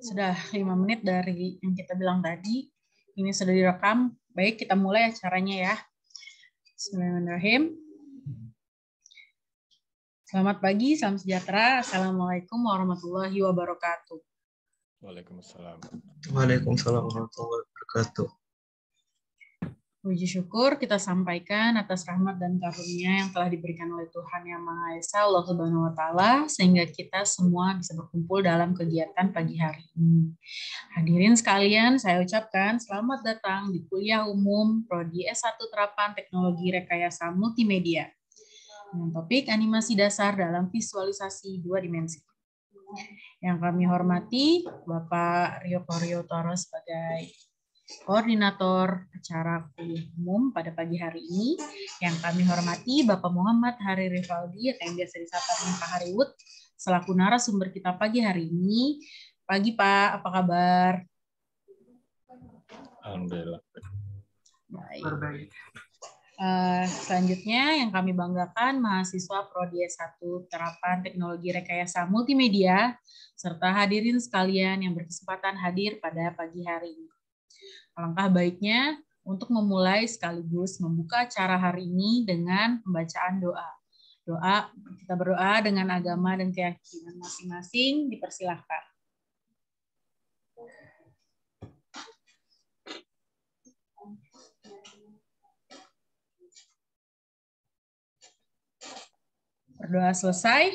Sudah 5 menit dari yang kita bilang tadi. Ini sudah direkam. Baik, kita mulai acaranya ya. Bismillahirrahmanirrahim. Selamat pagi, salam sejahtera. Assalamualaikum warahmatullahi wabarakatuh. Waalaikumsalam. Waalaikumsalam warahmatullahi wabarakatuh. Puji syukur kita sampaikan atas rahmat dan karunia yang telah diberikan oleh Tuhan Yang Maha Esa, Allah Subhanahu wa Ta'ala, sehingga kita semua bisa berkumpul dalam kegiatan pagi hari ini. Hadirin sekalian, saya ucapkan selamat datang di kuliah umum Prodi S1 Terapan Teknologi Rekayasa Multimedia dengan topik animasi dasar dalam visualisasi 2 dimensi. Yang kami hormati Bapak Rio Koryotoro sebagai Koordinator acara kuliah umum pada pagi hari ini. Yang kami hormati Bapak Muhammad Hari Rivaldi atau yang biasa disapa dengan Pak Hariwut selaku narasumber kita pagi hari ini. Pagi Pak, apa kabar? Alhamdulillah. Baik. Selanjutnya yang kami banggakan mahasiswa Prodi S1 Terapan Teknologi Rekayasa Multimedia serta hadirin sekalian yang berkesempatan hadir pada pagi hari ini. Alangkah baiknya untuk memulai sekaligus membuka acara hari ini dengan pembacaan doa. Kita berdoa dengan agama dan keyakinan masing-masing, dipersilahkan. Berdoa selesai.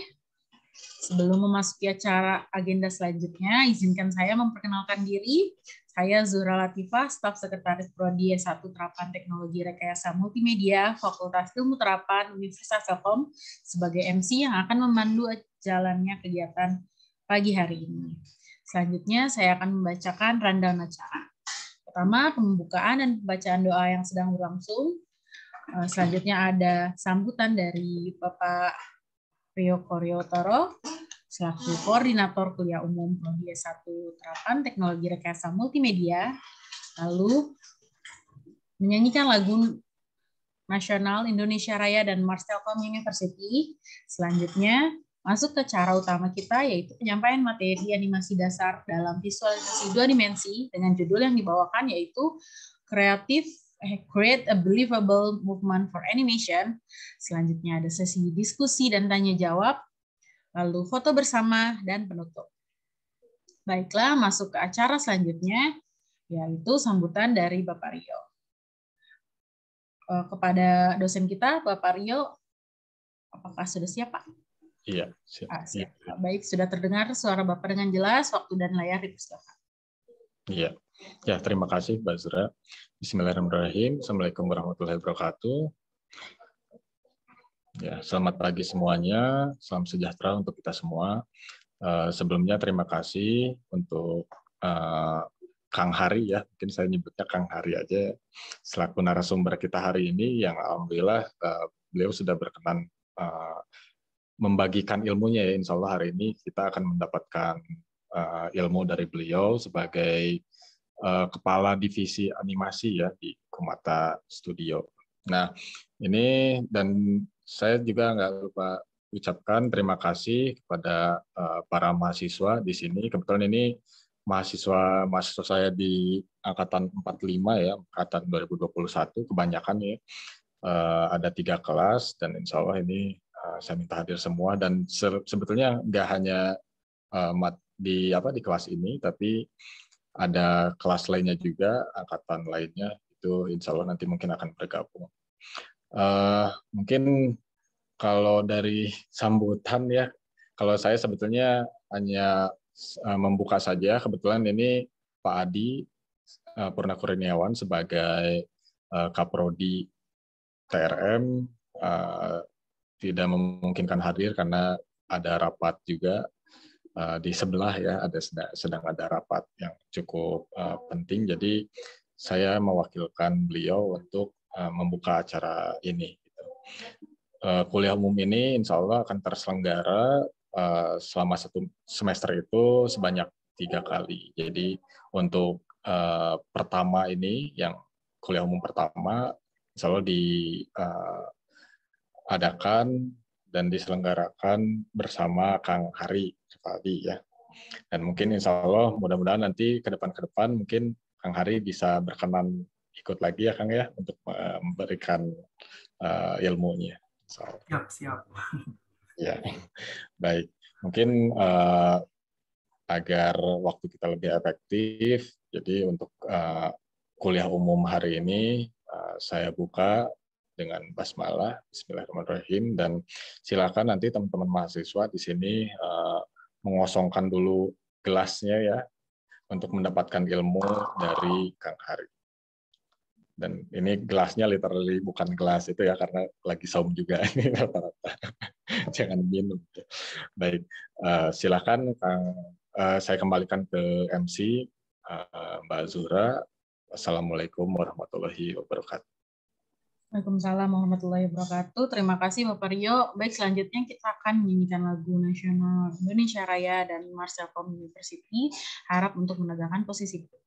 Sebelum memasuki acara agenda selanjutnya, izinkan saya memperkenalkan diri. Saya Zura Latifah, staf sekretaris Prodi S1 Terapan Teknologi Rekayasa Multimedia, Fakultas Ilmu Terapan Universitas Telkom, sebagai MC yang akan memandu jalannya kegiatan pagi hari ini. Selanjutnya, saya akan membacakan rundown acara. Pertama, pembukaan dan pembacaan doa yang sedang berlangsung. Selanjutnya ada sambutan dari Bapak Rio Koryotoro, selaku Koordinator Kuliah Umum Prodi S1 Terapan Teknologi Rekayasa Multimedia, lalu menyanyikan lagu nasional Indonesia Raya dan Mars Telkom University. Selanjutnya masuk ke cara utama kita, yaitu penyampaian materi animasi dasar dalam visualisasi 2 dimensi dengan judul yang dibawakan yaitu Create a Believable Movement for Animation. Selanjutnya ada sesi diskusi dan tanya jawab, lalu foto bersama, dan penutup. Baiklah, masuk ke acara selanjutnya, yaitu sambutan dari Bapak Rio. Kepada dosen kita, Bapak Rio, apakah sudah siap, Pak? Iya, siap. Siap. Baik, sudah terdengar suara Bapak dengan jelas, waktu dan layar dipersilakan. Iya. Ya, terima kasih, Mbak Zura. Bismillahirrahmanirrahim. Assalamualaikum warahmatullahi wabarakatuh. Ya, selamat pagi semuanya. Salam sejahtera untuk kita semua. Sebelumnya terima kasih untuk Kang Hari ya, mungkin saya nyebutnya Kang Hari aja, selaku narasumber kita hari ini yang alhamdulillah beliau sudah berkenan membagikan ilmunya ya. Insya Allah hari ini kita akan mendapatkan ilmu dari beliau sebagai kepala divisi animasi ya di Kumata Studio. Nah, ini dan saya juga nggak lupa ucapkan terima kasih kepada para mahasiswa di sini. Kebetulan ini mahasiswa saya di angkatan 45 ya, angkatan 2021 kebanyakan ya. Ada 3 kelas dan insya Allah ini saya minta hadir semua dan sebetulnya nggak hanya di kelas ini, tapi ada kelas lainnya juga, angkatan lainnya, itu insya Allah nanti mungkin akan bergabung. Mungkin kalau dari sambutan ya, kalau saya sebetulnya hanya membuka saja, kebetulan ini Pak Adi Purna Kurniawan sebagai Kaprodi TRM tidak memungkinkan hadir karena ada rapat juga di sebelah ya, sedang ada rapat yang cukup penting, jadi saya mewakilkan beliau untuk membuka acara ini. Kuliah umum ini insya Allah akan terselenggara selama 1 semester itu sebanyak 3 kali. Jadi untuk pertama ini, yang kuliah umum pertama, insya Allah diadakan dan diselenggarakan bersama Kang Hari tadi ya. Dan mungkin insya Allah mudah-mudahan nanti ke depan mungkin Kang Hari bisa berkenan ikut lagi ya Kang ya untuk memberikan ilmunya. Siap. Ya, baik. Mungkin agar waktu kita lebih efektif, jadi untuk kuliah umum hari ini saya buka dengan basmalah, Bismillahirrahmanirrahim, dan silakan nanti teman-teman mahasiswa di sini mengosongkan dulu gelasnya ya untuk mendapatkan ilmu dari Kang Hari. Dan ini gelasnya literally bukan gelas itu ya karena lagi saum juga ini rata-rata. Jangan minum. Baik, silakan Kang. Saya kembalikan ke MC Mbak Zura. Assalamualaikum warahmatullahi wabarakatuh. Waalaikumsalam warahmatullahi wabarakatuh. Terima kasih Bapak Rio. Baik, selanjutnya kita akan menyanyikan lagu nasional Indonesia Raya dan Marshalltown University. Harap untuk menegakkan posisi duduk.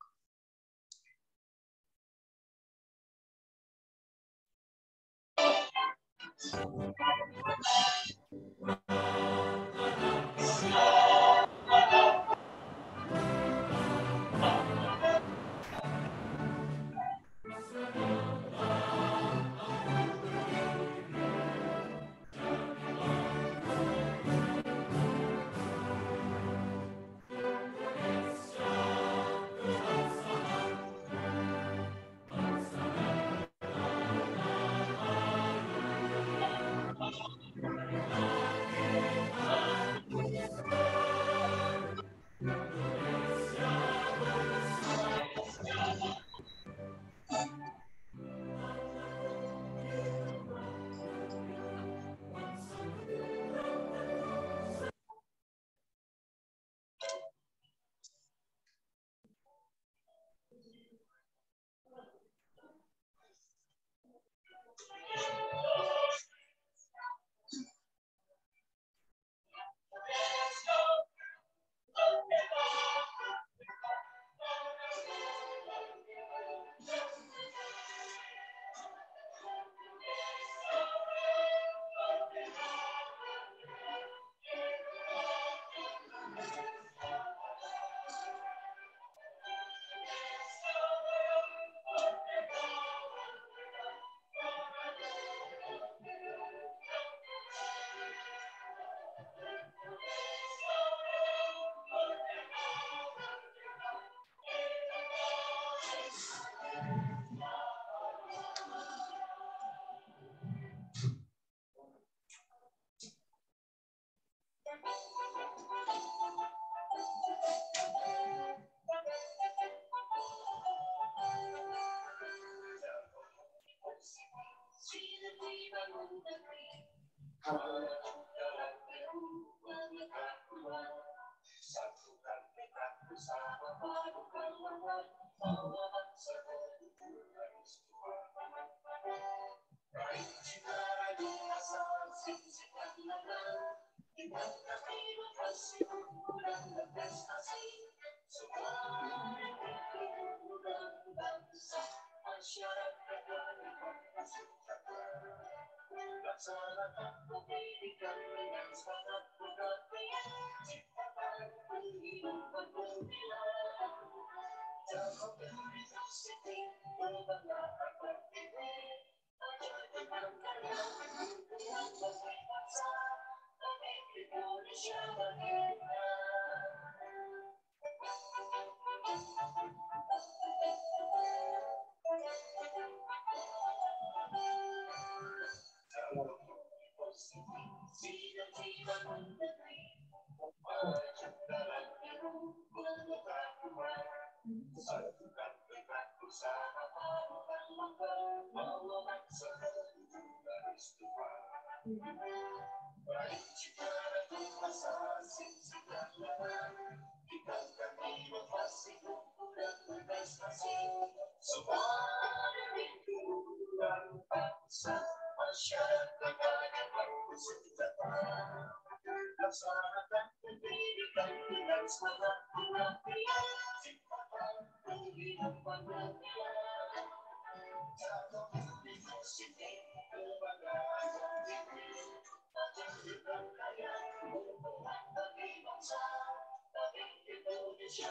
Baik,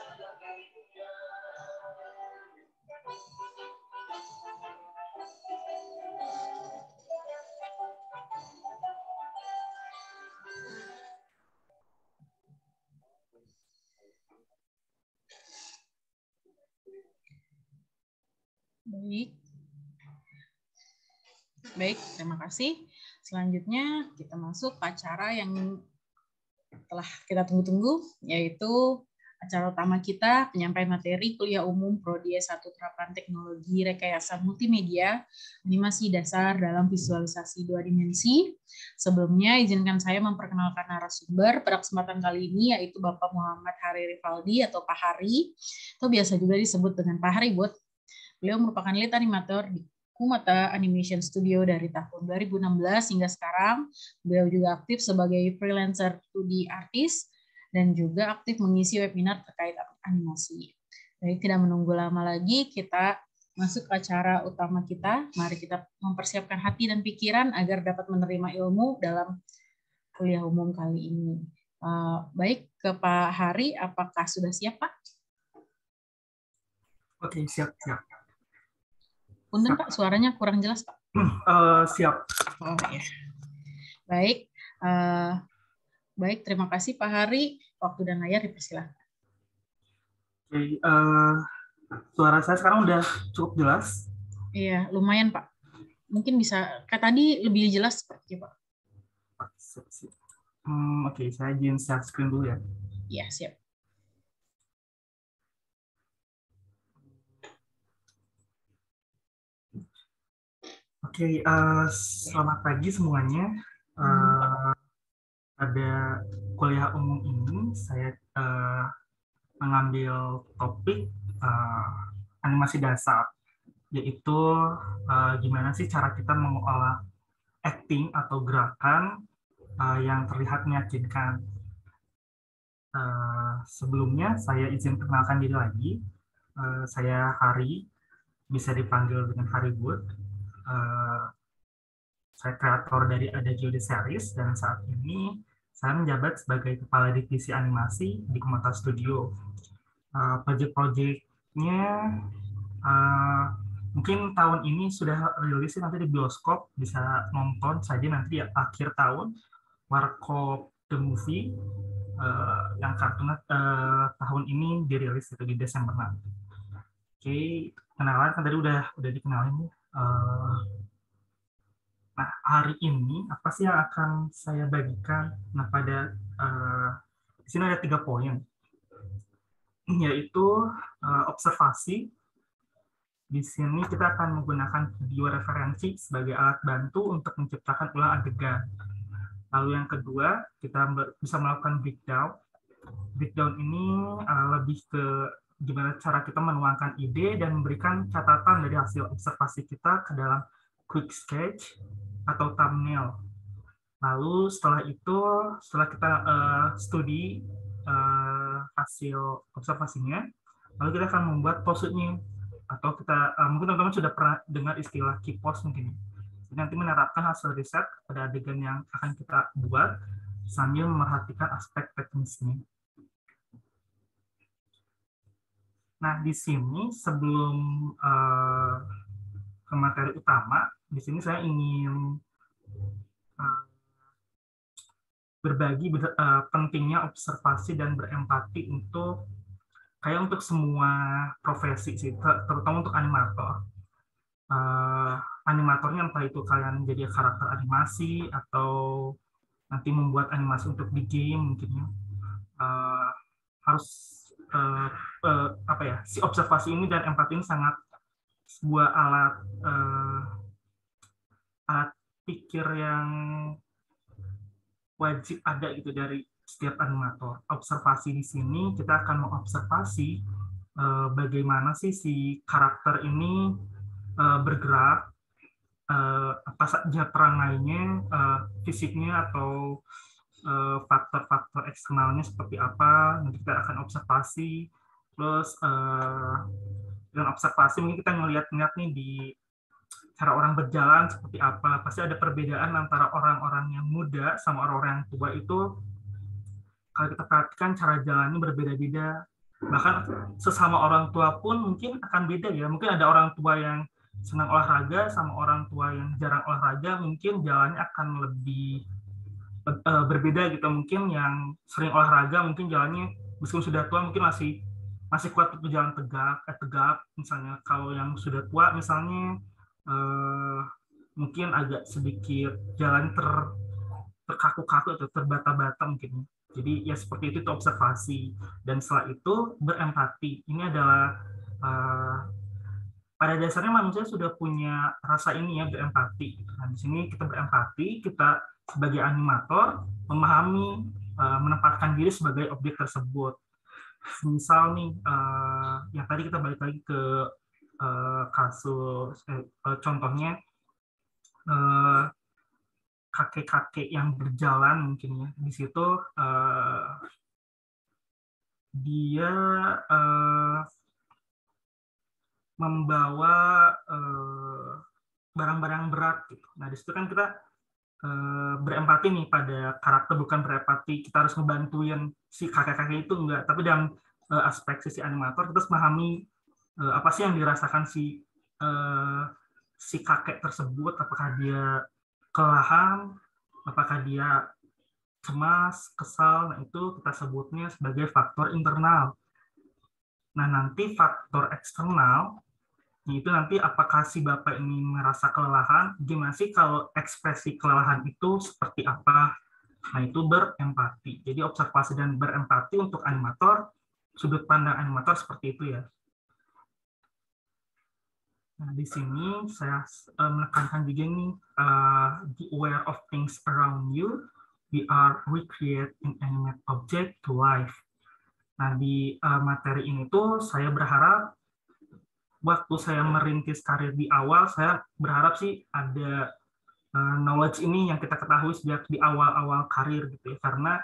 terima kasih. Selanjutnya kita masuk ke acara yang telah kita tunggu-tunggu, yaitu acara utama kita, penyampaian materi kuliah umum Prodi S1 Terapan Teknologi Rekayasa Multimedia, Animasi Dasar dalam Visualisasi 2 Dimensi. Sebelumnya, izinkan saya memperkenalkan narasumber pada kesempatan kali ini, yaitu Bapak Muhammad Hari Rivaldi atau Pak Hari, atau biasa juga disebut dengan Pak Hari Bud. Beliau merupakan lead animator di Kumata Animation Studio dari tahun 2016 hingga sekarang. Beliau juga aktif sebagai freelancer 2D artist dan juga aktif mengisi webinar terkait animasi. Jadi tidak menunggu lama lagi, kita masuk ke acara utama kita. Mari kita mempersiapkan hati dan pikiran agar dapat menerima ilmu dalam kuliah umum kali ini. Baik, ke Pak Hari, apakah sudah siap, Pak? Oke, siap. Punten, Pak, suaranya kurang jelas, Pak. Siap. Oh, ya. Baik, baik, terima kasih Pak Hari. Waktu dan layar dipersilakan. Oke, suara saya sekarang udah cukup jelas. Iya, lumayan Pak. Mungkin bisa, kayak tadi lebih jelas seperti Pak. Oke, saya izin share screen dulu ya. Iya, siap. Oke, selamat pagi semuanya. Pada kuliah umum ini, saya mengambil topik animasi dasar, yaitu gimana sih cara kita mengolah acting atau gerakan yang terlihat meyakinkan. Sebelumnya, saya izin perkenalkan diri lagi. Saya Hari, bisa dipanggil dengan Hari Wood. Saya kreator dari Adagio The Series, dan saat ini saya menjabat sebagai Kepala Divisi Animasi di Kumata Studio. Project-projectnya mungkin tahun ini sudah rilis nanti di bioskop, bisa nonton saja nanti di akhir tahun. Warkop The Movie yang kartun tahun ini dirilis itu di Desember nanti. Oke, kenalan kan tadi udah dikenalin. Nah, hari ini apa sih yang akan saya bagikan? Nah, pada di sini ada 3 poin, yaitu observasi. Di sini kita akan menggunakan video referensi sebagai alat bantu untuk menciptakan ulang adegan. Lalu yang kedua, kita bisa melakukan breakdown. Breakdown ini lebih ke gimana cara kita menuangkan ide dan memberikan catatan dari hasil observasi kita ke dalam quick sketch atau thumbnail. Lalu setelah itu, setelah kita studi hasil observasinya, lalu kita akan membuat pose-nya. Atau kita mungkin teman-teman sudah pernah dengar istilah key pose mungkin. Jadi nanti menerapkan hasil riset pada adegan yang akan kita buat sambil memperhatikan aspek teknisnya. Nah, di sini sebelum ke materi utama, di sini saya ingin berbagi pentingnya observasi dan berempati untuk semua profesi sih, terutama untuk animator. Animatornya entah itu kalian jadi karakter animasi atau nanti membuat animasi untuk di game mungkin harus si observasi ini dan empati ini sangat sebuah alat pikir yang wajib ada gitu dari setiap animator. Observasi di sini kita akan mengobservasi bagaimana sih si karakter ini bergerak, apa saja perangainya, fisiknya atau faktor-faktor eksternalnya seperti apa. Nanti kita akan observasi. Terus dengan observasi mungkin kita ngeliat nih di cara orang berjalan seperti apa. Pasti ada perbedaan antara orang-orang yang muda sama orang-orang yang tua itu. Kalau kita perhatikan cara jalannya berbeda-beda. Bahkan sesama orang tua pun mungkin akan beda ya. Mungkin ada orang tua yang senang olahraga sama orang tua yang jarang olahraga, mungkin jalannya akan lebih berbeda gitu. Mungkin yang sering olahraga mungkin jalannya meskipun sudah tua mungkin masih kuat untuk jalan tegap misalnya. Kalau yang sudah tua misalnya mungkin agak sedikit jalan terkaku-kaku atau terbata-bata mungkin. Jadi ya seperti itu observasi, dan setelah itu berempati. Ini adalah pada dasarnya manusia sudah punya rasa ini ya, berempati. Nah, di sini kita berempati, kita sebagai animator memahami, menempatkan diri sebagai objek tersebut. Misal nih, yang tadi kita balik lagi ke kasus contohnya kakek-kakek yang berjalan mungkin ya. Di situ dia membawa barang-barang berat gitu. Nah, di situ kan kita berempati nih pada karakter, bukan berempati kita harus ngebantuin si kakek-kakek itu, enggak, tapi dalam aspek sisi animator kita harus memahami apa sih yang dirasakan si kakek tersebut, apakah dia kelelahan, apakah dia cemas, kesal. Nah, itu kita sebutnya sebagai faktor internal. Nah, nanti faktor eksternal itu nanti apakah si bapak ini merasa kelelahan, gimana sih kalau ekspresi kelelahan itu seperti apa. Nah, itu berempati. Jadi observasi dan berempati untuk animator, sudut pandang animator seperti itu ya. Nah, di sini saya menekankan juga nih, be aware of things around you, we are recreate inanimate object to life. Nah, di materi ini tuh saya berharap, waktu saya merintis karir di awal, saya berharap sih ada knowledge ini yang kita ketahui sejak di awal-awal karir gitu ya. Karena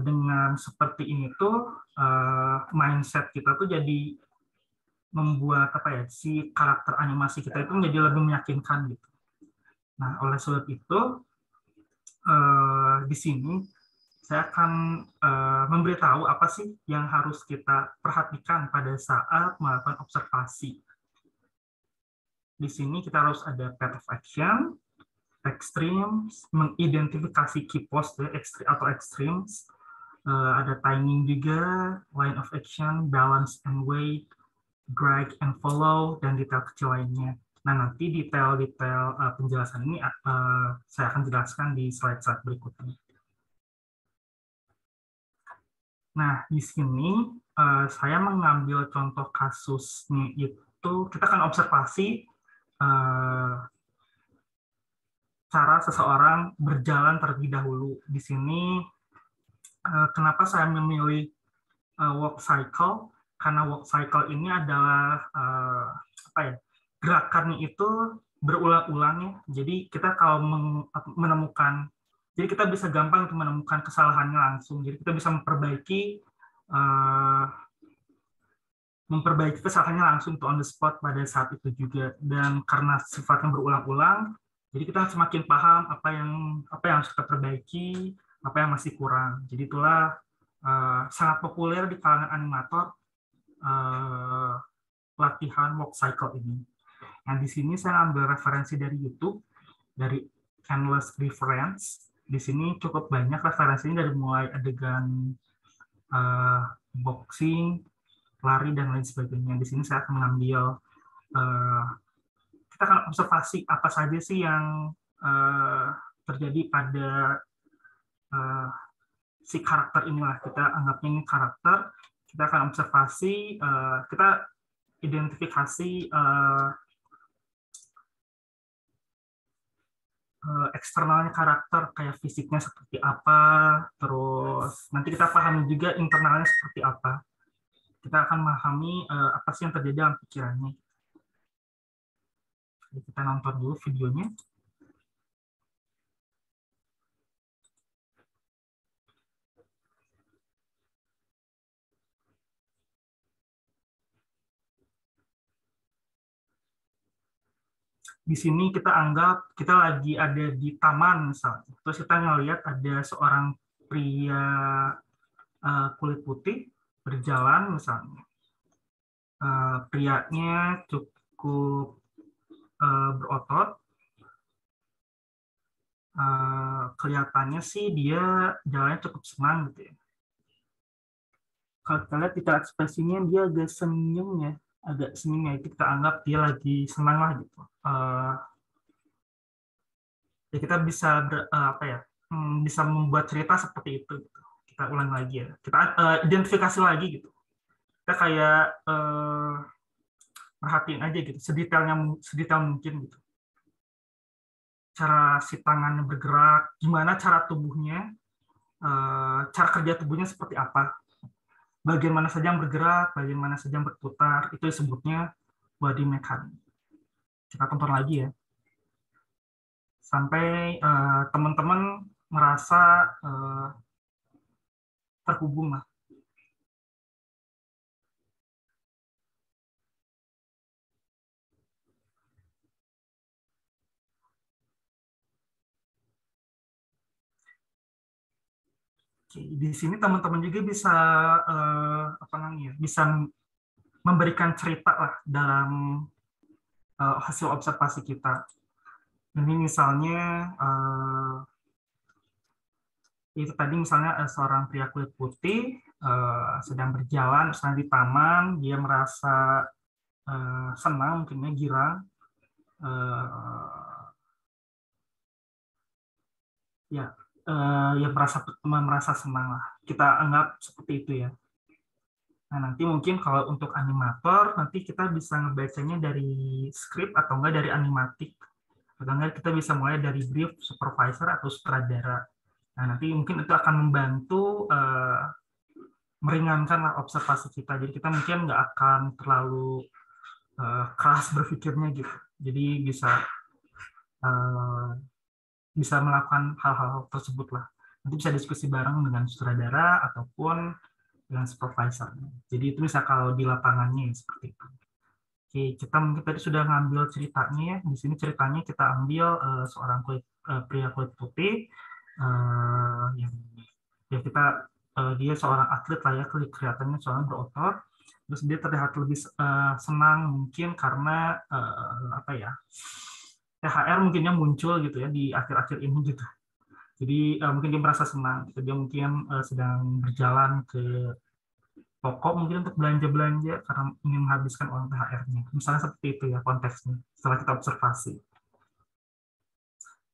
dengan seperti ini tuh mindset kita tuh jadi membuat apa ya, si karakter animasi kita itu menjadi lebih meyakinkan gitu. Nah, oleh sebab itu di sini saya akan memberitahu apa sih yang harus kita perhatikan pada saat melakukan observasi. Di sini kita harus ada path of action, extremes, mengidentifikasi key post atau extremes, ada timing juga, line of action, balance and weight, drag and follow, dan detail kecil lainnya. Nah, nanti detail-detail penjelasan ini saya akan jelaskan di slide-slide berikutnya. Nah, di sini saya mengambil contoh kasusnya itu, kita akan observasi cara seseorang berjalan terlebih dahulu. Di sini kenapa saya memilih walk cycle? Karena walk cycle ini adalah apa ya, gerakannya itu berulang-ulang ya. Jadi kita kalau menemukan, jadi kita bisa gampang untuk menemukan kesalahannya langsung. Jadi kita bisa memperbaiki kesalahannya langsung tuh on the spot pada saat itu juga. Dan karena sifatnya berulang-ulang, jadi kita semakin paham apa yang harus kita perbaiki, apa yang masih kurang. Jadi itulah sangat populer di kalangan animator latihan walk cycle ini. Nah, di sini saya ambil referensi dari YouTube, dari Endless Reference. Di sini cukup banyak referensinya, dari mulai adegan boxing, lari, dan lain sebagainya. Di sini saya akan mengambil, kita akan observasi apa saja sih yang terjadi pada si karakter inilah. Kita anggapnya ini karakter. Kita akan observasi, kita identifikasi eksternalnya karakter, kayak fisiknya seperti apa, terus nanti kita pahami juga internalnya seperti apa. Kita akan memahami apa sih yang terjadi dalam pikirannya. Jadi kita nonton dulu videonya. Di sini kita anggap kita lagi ada di taman misalnya. Terus kita ngelihat ada seorang pria kulit putih berjalan misalnya. Prianya cukup berotot. Kelihatannya sih dia jalannya cukup senang gitu ya. Kalau kita lihat tingkat ekspresinya dia agak senyum ya, itu kita anggap dia lagi senang lah gitu. Ya kita bisa bisa membuat cerita seperti itu gitu. Kita ulang lagi ya, kita identifikasi lagi gitu. Kita kayak perhatiin aja gitu, sedetail mungkin gitu. Cara si tangannya bergerak, gimana cara tubuhnya, cara kerja tubuhnya seperti apa, bagian mana saja yang bergerak, bagian mana saja yang berputar, itu disebutnya body mechanics. Kita tonton lagi ya, sampai teman-teman merasa terhubung lah. Oke, di sini teman-teman juga bisa bisa memberikan cerita lah dalam hasil observasi kita. Ini misalnya itu tadi misalnya seorang pria kulit putih sedang berjalan misalnya di taman, dia merasa senang, mungkinnya girang, ya merasa senang lah. Kita anggap seperti itu ya. Nah, nanti mungkin kalau untuk animator, nanti kita bisa ngebacanya dari skrip atau enggak dari animatik. Atau enggak kita bisa mulai dari brief supervisor atau sutradara. Nah, nanti mungkin itu akan membantu meringankan observasi kita. Jadi kita mungkin nggak akan terlalu keras berpikirnya gitu. Jadi bisa melakukan hal-hal tersebut lah. Nanti bisa diskusi bareng dengan sutradara ataupun dengan supervisor. Jadi itu bisa kalau di lapangannya seperti itu. Oke, kita mungkin tadi sudah ngambil ceritanya ya. Di sini ceritanya kita ambil seorang pria kulit putih yang ya dia seorang atlet lah ya, kelihatannya seorang berotot. Terus dia terlihat lebih senang mungkin karena THR mungkinnya muncul gitu ya di akhir-akhir ini gitu. Jadi mungkin dia merasa senang. Gitu. Dia mungkin sedang berjalan ke toko mungkin untuk belanja-belanja karena ingin menghabiskan uang THR-nya. Misalnya seperti itu ya konteksnya setelah kita observasi.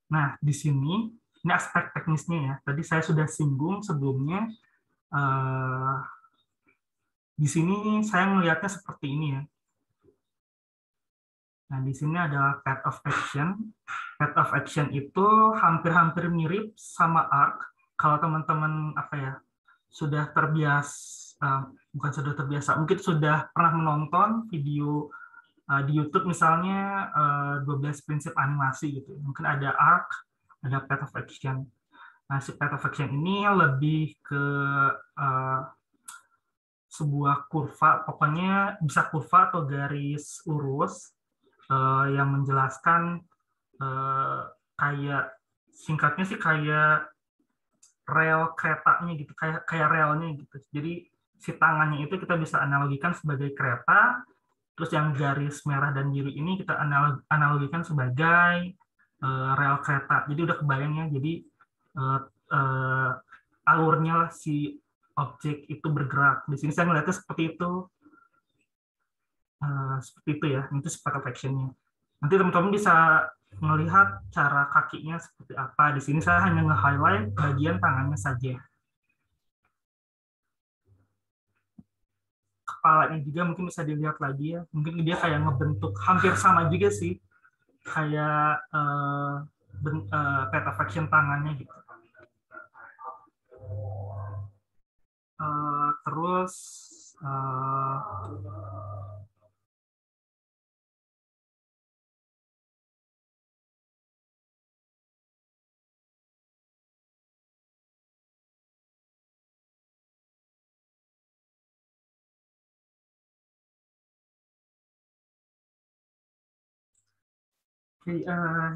Nah, di sini ini aspek teknisnya ya. Tadi saya sudah singgung sebelumnya. Di sini saya melihatnya seperti ini ya. Nah, di sini adalah path of action. Path of action itu hampir-hampir mirip sama arc. Kalau teman-teman sudah terbiasa, bukan sudah terbiasa, mungkin sudah pernah menonton video di YouTube misalnya 12 prinsip animasi gitu. Mungkin ada arc, ada path of action. Nah, si path of action ini lebih ke sebuah kurva, pokoknya bisa kurva atau garis lurus yang menjelaskan kayak singkatnya sih kayak rel keretanya gitu, kayak relnya gitu. Jadi si tangannya itu kita bisa analogikan sebagai kereta, terus yang garis merah dan biru ini kita analogikan sebagai rel kereta. Jadi udah kebayang ya, jadi alurnya lah si objek itu bergerak. Di sini saya melihatnya seperti itu. Seperti itu ya, itu path of action-nya. Nanti teman-teman bisa melihat cara kakinya seperti apa. Di sini saya hanya nge-highlight bagian tangannya saja. Kepalanya juga mungkin bisa dilihat lagi ya. Mungkin dia kayak ngebentuk, hampir sama juga sih. Kayak path of action tangannya gitu. Terus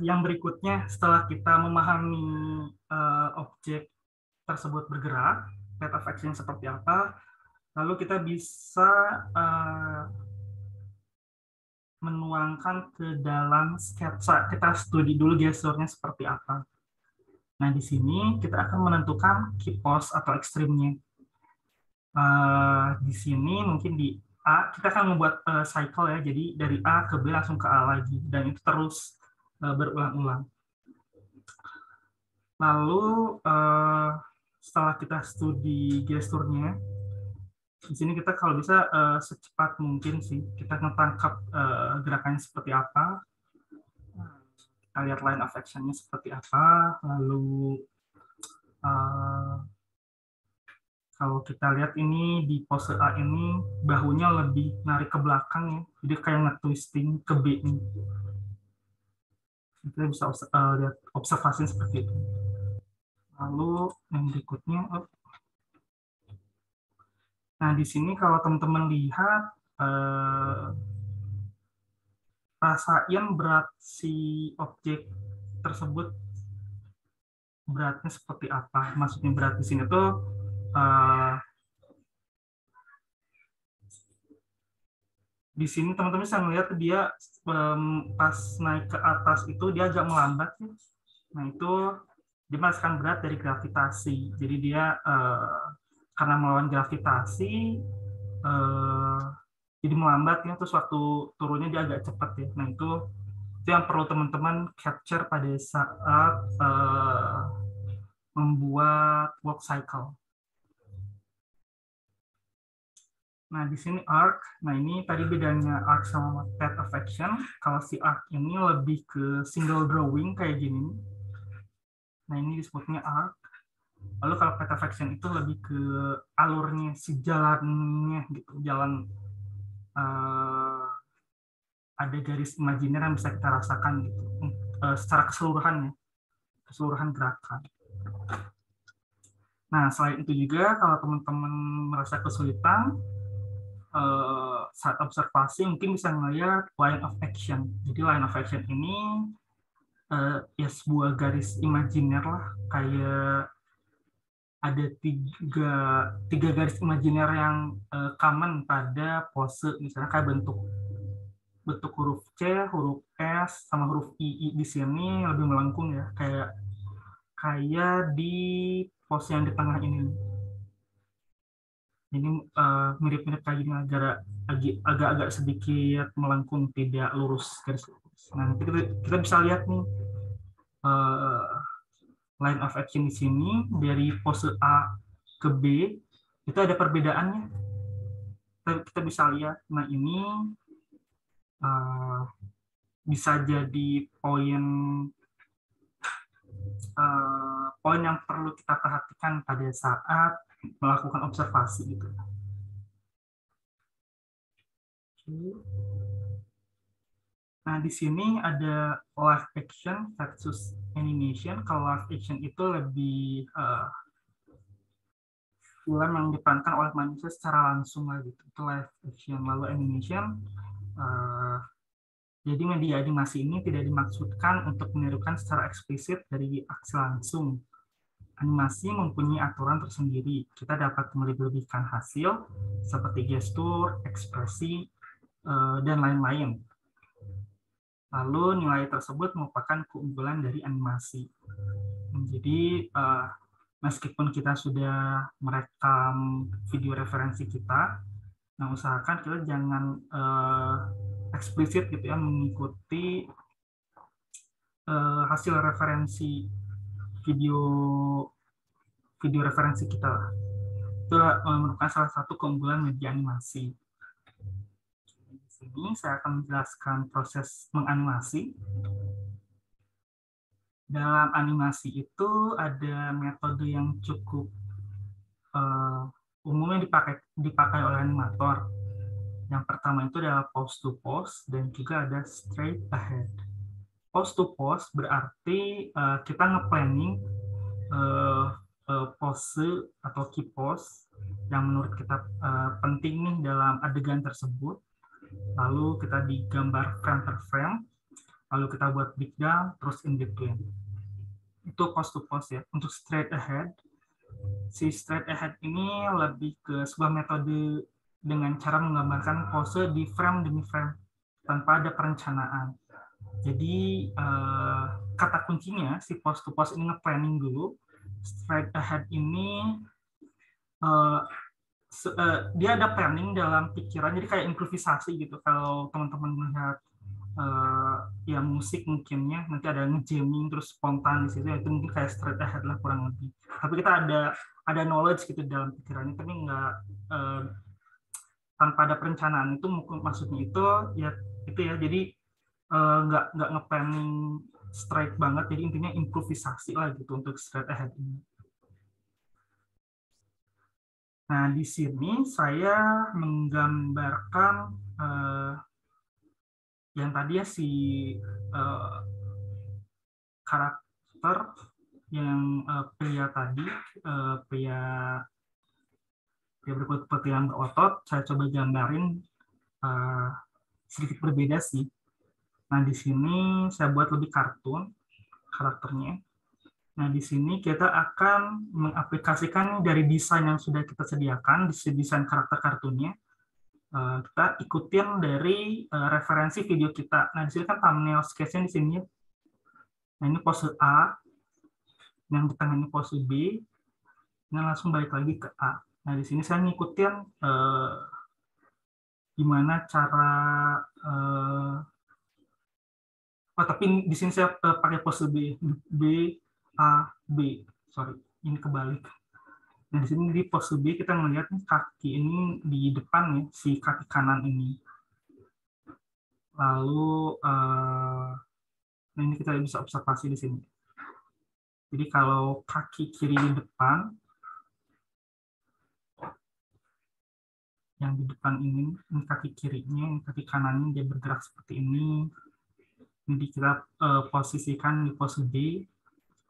yang berikutnya setelah kita memahami objek tersebut bergerak, path of action seperti apa, Lalu kita bisa menuangkan ke dalam sketsa. Kita studi dulu gesturnya seperti apa. Nah, di sini kita akan menentukan key pose atau ekstrimnya. Di sini mungkin di A, kita akan membuat cycle ya, jadi dari A ke B langsung ke A lagi, dan itu terus berulang-ulang. Lalu setelah kita studi gesturnya, di sini kita kalau bisa secepat mungkin sih kita ngetangkap gerakannya seperti apa, kita lihat line of action-nya seperti apa, lalu kalau kita lihat ini di pose A ini bahunya lebih narik ke belakang ya, jadi kayak nge-twisting ke B ini. Kita bisa lihat observasi seperti itu. Lalu yang berikutnya, nah di sini kalau teman-teman lihat, rasain berat si objek tersebut, beratnya seperti apa. Maksudnya berat di sini tuh di sini teman-teman bisa melihat dia pas naik ke atas itu dia agak melambat ya. Nah itu dia merasakan berat dari gravitasi. Jadi dia karena melawan gravitasi jadi melambat ya, terus waktu turunnya dia agak cepat ya. Nah itu yang perlu teman-teman capture pada saat membuat walk cycle. Nah, di sini arc. Nah, ini tadi bedanya arc sama path of action. Kalau si arc ini lebih ke single drawing kayak gini. Nah, ini disebutnya arc. Lalu kalau path of action itu lebih ke alurnya, si jalannya gitu. Jalan ada garis imajiner yang bisa kita rasakan gitu. Secara keseluruhan ya. Keseluruhan gerakan. Nah, selain itu juga kalau teman-teman merasa kesulitan, saat observasi mungkin bisa melihat line of action. Jadi line of action ini ya sebuah garis imajiner lah, kayak ada tiga garis imajiner yang common pada pose, misalnya kayak bentuk huruf C, huruf S, sama huruf I di sini lebih melengkung ya, kayak di pose yang di tengah ini. Ini mirip-mirip kayak gini, agak-agak sedikit melengkung, tidak lurus garis lurus. Nah, nanti kita bisa lihat nih line of action di sini dari pose A ke B itu ada perbedaannya. Kita bisa lihat. Nah, ini bisa jadi poin yang perlu kita perhatikan pada saat melakukan observasi gitu. Nah, di sini ada live action versus animation. Kalau live action itu lebih film yang diperankan oleh manusia secara langsung lah gitu. Itu live action. Lalu animation, jadi media animasi ini tidak dimaksudkan untuk menirukan secara eksplisit dari aksi langsung. Animasi mempunyai aturan tersendiri. Kita dapat melebih-lebihkan hasil seperti gestur, ekspresi, dan lain-lain. Lalu nilai tersebut merupakan keunggulan dari animasi. Jadi meskipun kita sudah merekam video referensi kita, nah usahakan kita jangan eksplisit gitu ya, mengikuti hasil referensi video referensi kita. Itu merupakan salah satu keunggulan media animasi. Di sini saya akan menjelaskan proses menganimasi. Dalam animasi itu ada metode yang cukup umumnya dipakai oleh animator. Yang pertama itu adalah pose to pose dan juga ada straight ahead. Pose to pose berarti kita nge-planning pose atau key pose yang menurut kita penting nih dalam adegan tersebut. Lalu kita digambar frame per frame, lalu kita buat breakdown, terus in between. Itu pose to pose ya. Untuk straight ahead, Si straight ahead ini lebih ke sebuah metode dengan cara menggambarkan pose di frame demi frame tanpa ada perencanaan. Jadi kata kuncinya si pose to pose ini nge-planning dulu. Straight ahead ini dia ada planning dalam pikiran, jadi kayak improvisasi gitu. Kalau teman-teman melihat ya musik mungkinnya nanti ada nge-jamming terus spontan di situ, itu mungkin kayak straight ahead lah kurang lebih. Tapi kita ada knowledge gitu dalam pikirannya, tapi nggak tanpa ada perencanaan. Itu maksudnya itu ya jadi nggak nge-planning straight banget, jadi intinya improvisasi lah gitu untuk straight ahead ini. Nah, di sini saya menggambarkan yang tadi ya si karakter yang pria tadi, pria berkulit putih yang berotot, saya coba gambarin sedikit berbeda sih. Nah, di sini saya buat lebih kartun karakternya. Nah, di sini kita akan mengaplikasikan dari desain yang sudah kita sediakan, desain karakter kartunnya. Kita ikutin dari referensi video kita. Nah, di sini kan thumbnail sketch-nya di sini. Nah, ini pose A, yang di tengah ini pose B. Ini langsung balik lagi ke A. Nah, di sini saya ngikutin gimana cara tapi di sini saya pakai pose B, A, B. Sorry, ini kebalik. Nah, di sini di pose B kita melihat kaki ini di depan ya, si kaki kanan ini. Lalu nah ini kita bisa observasi di sini. Jadi kalau kaki kiri di depan, yang di depan ini kaki kirinya, ini kaki kanannya dia bergerak seperti ini. Ini kita posisikan di pose B.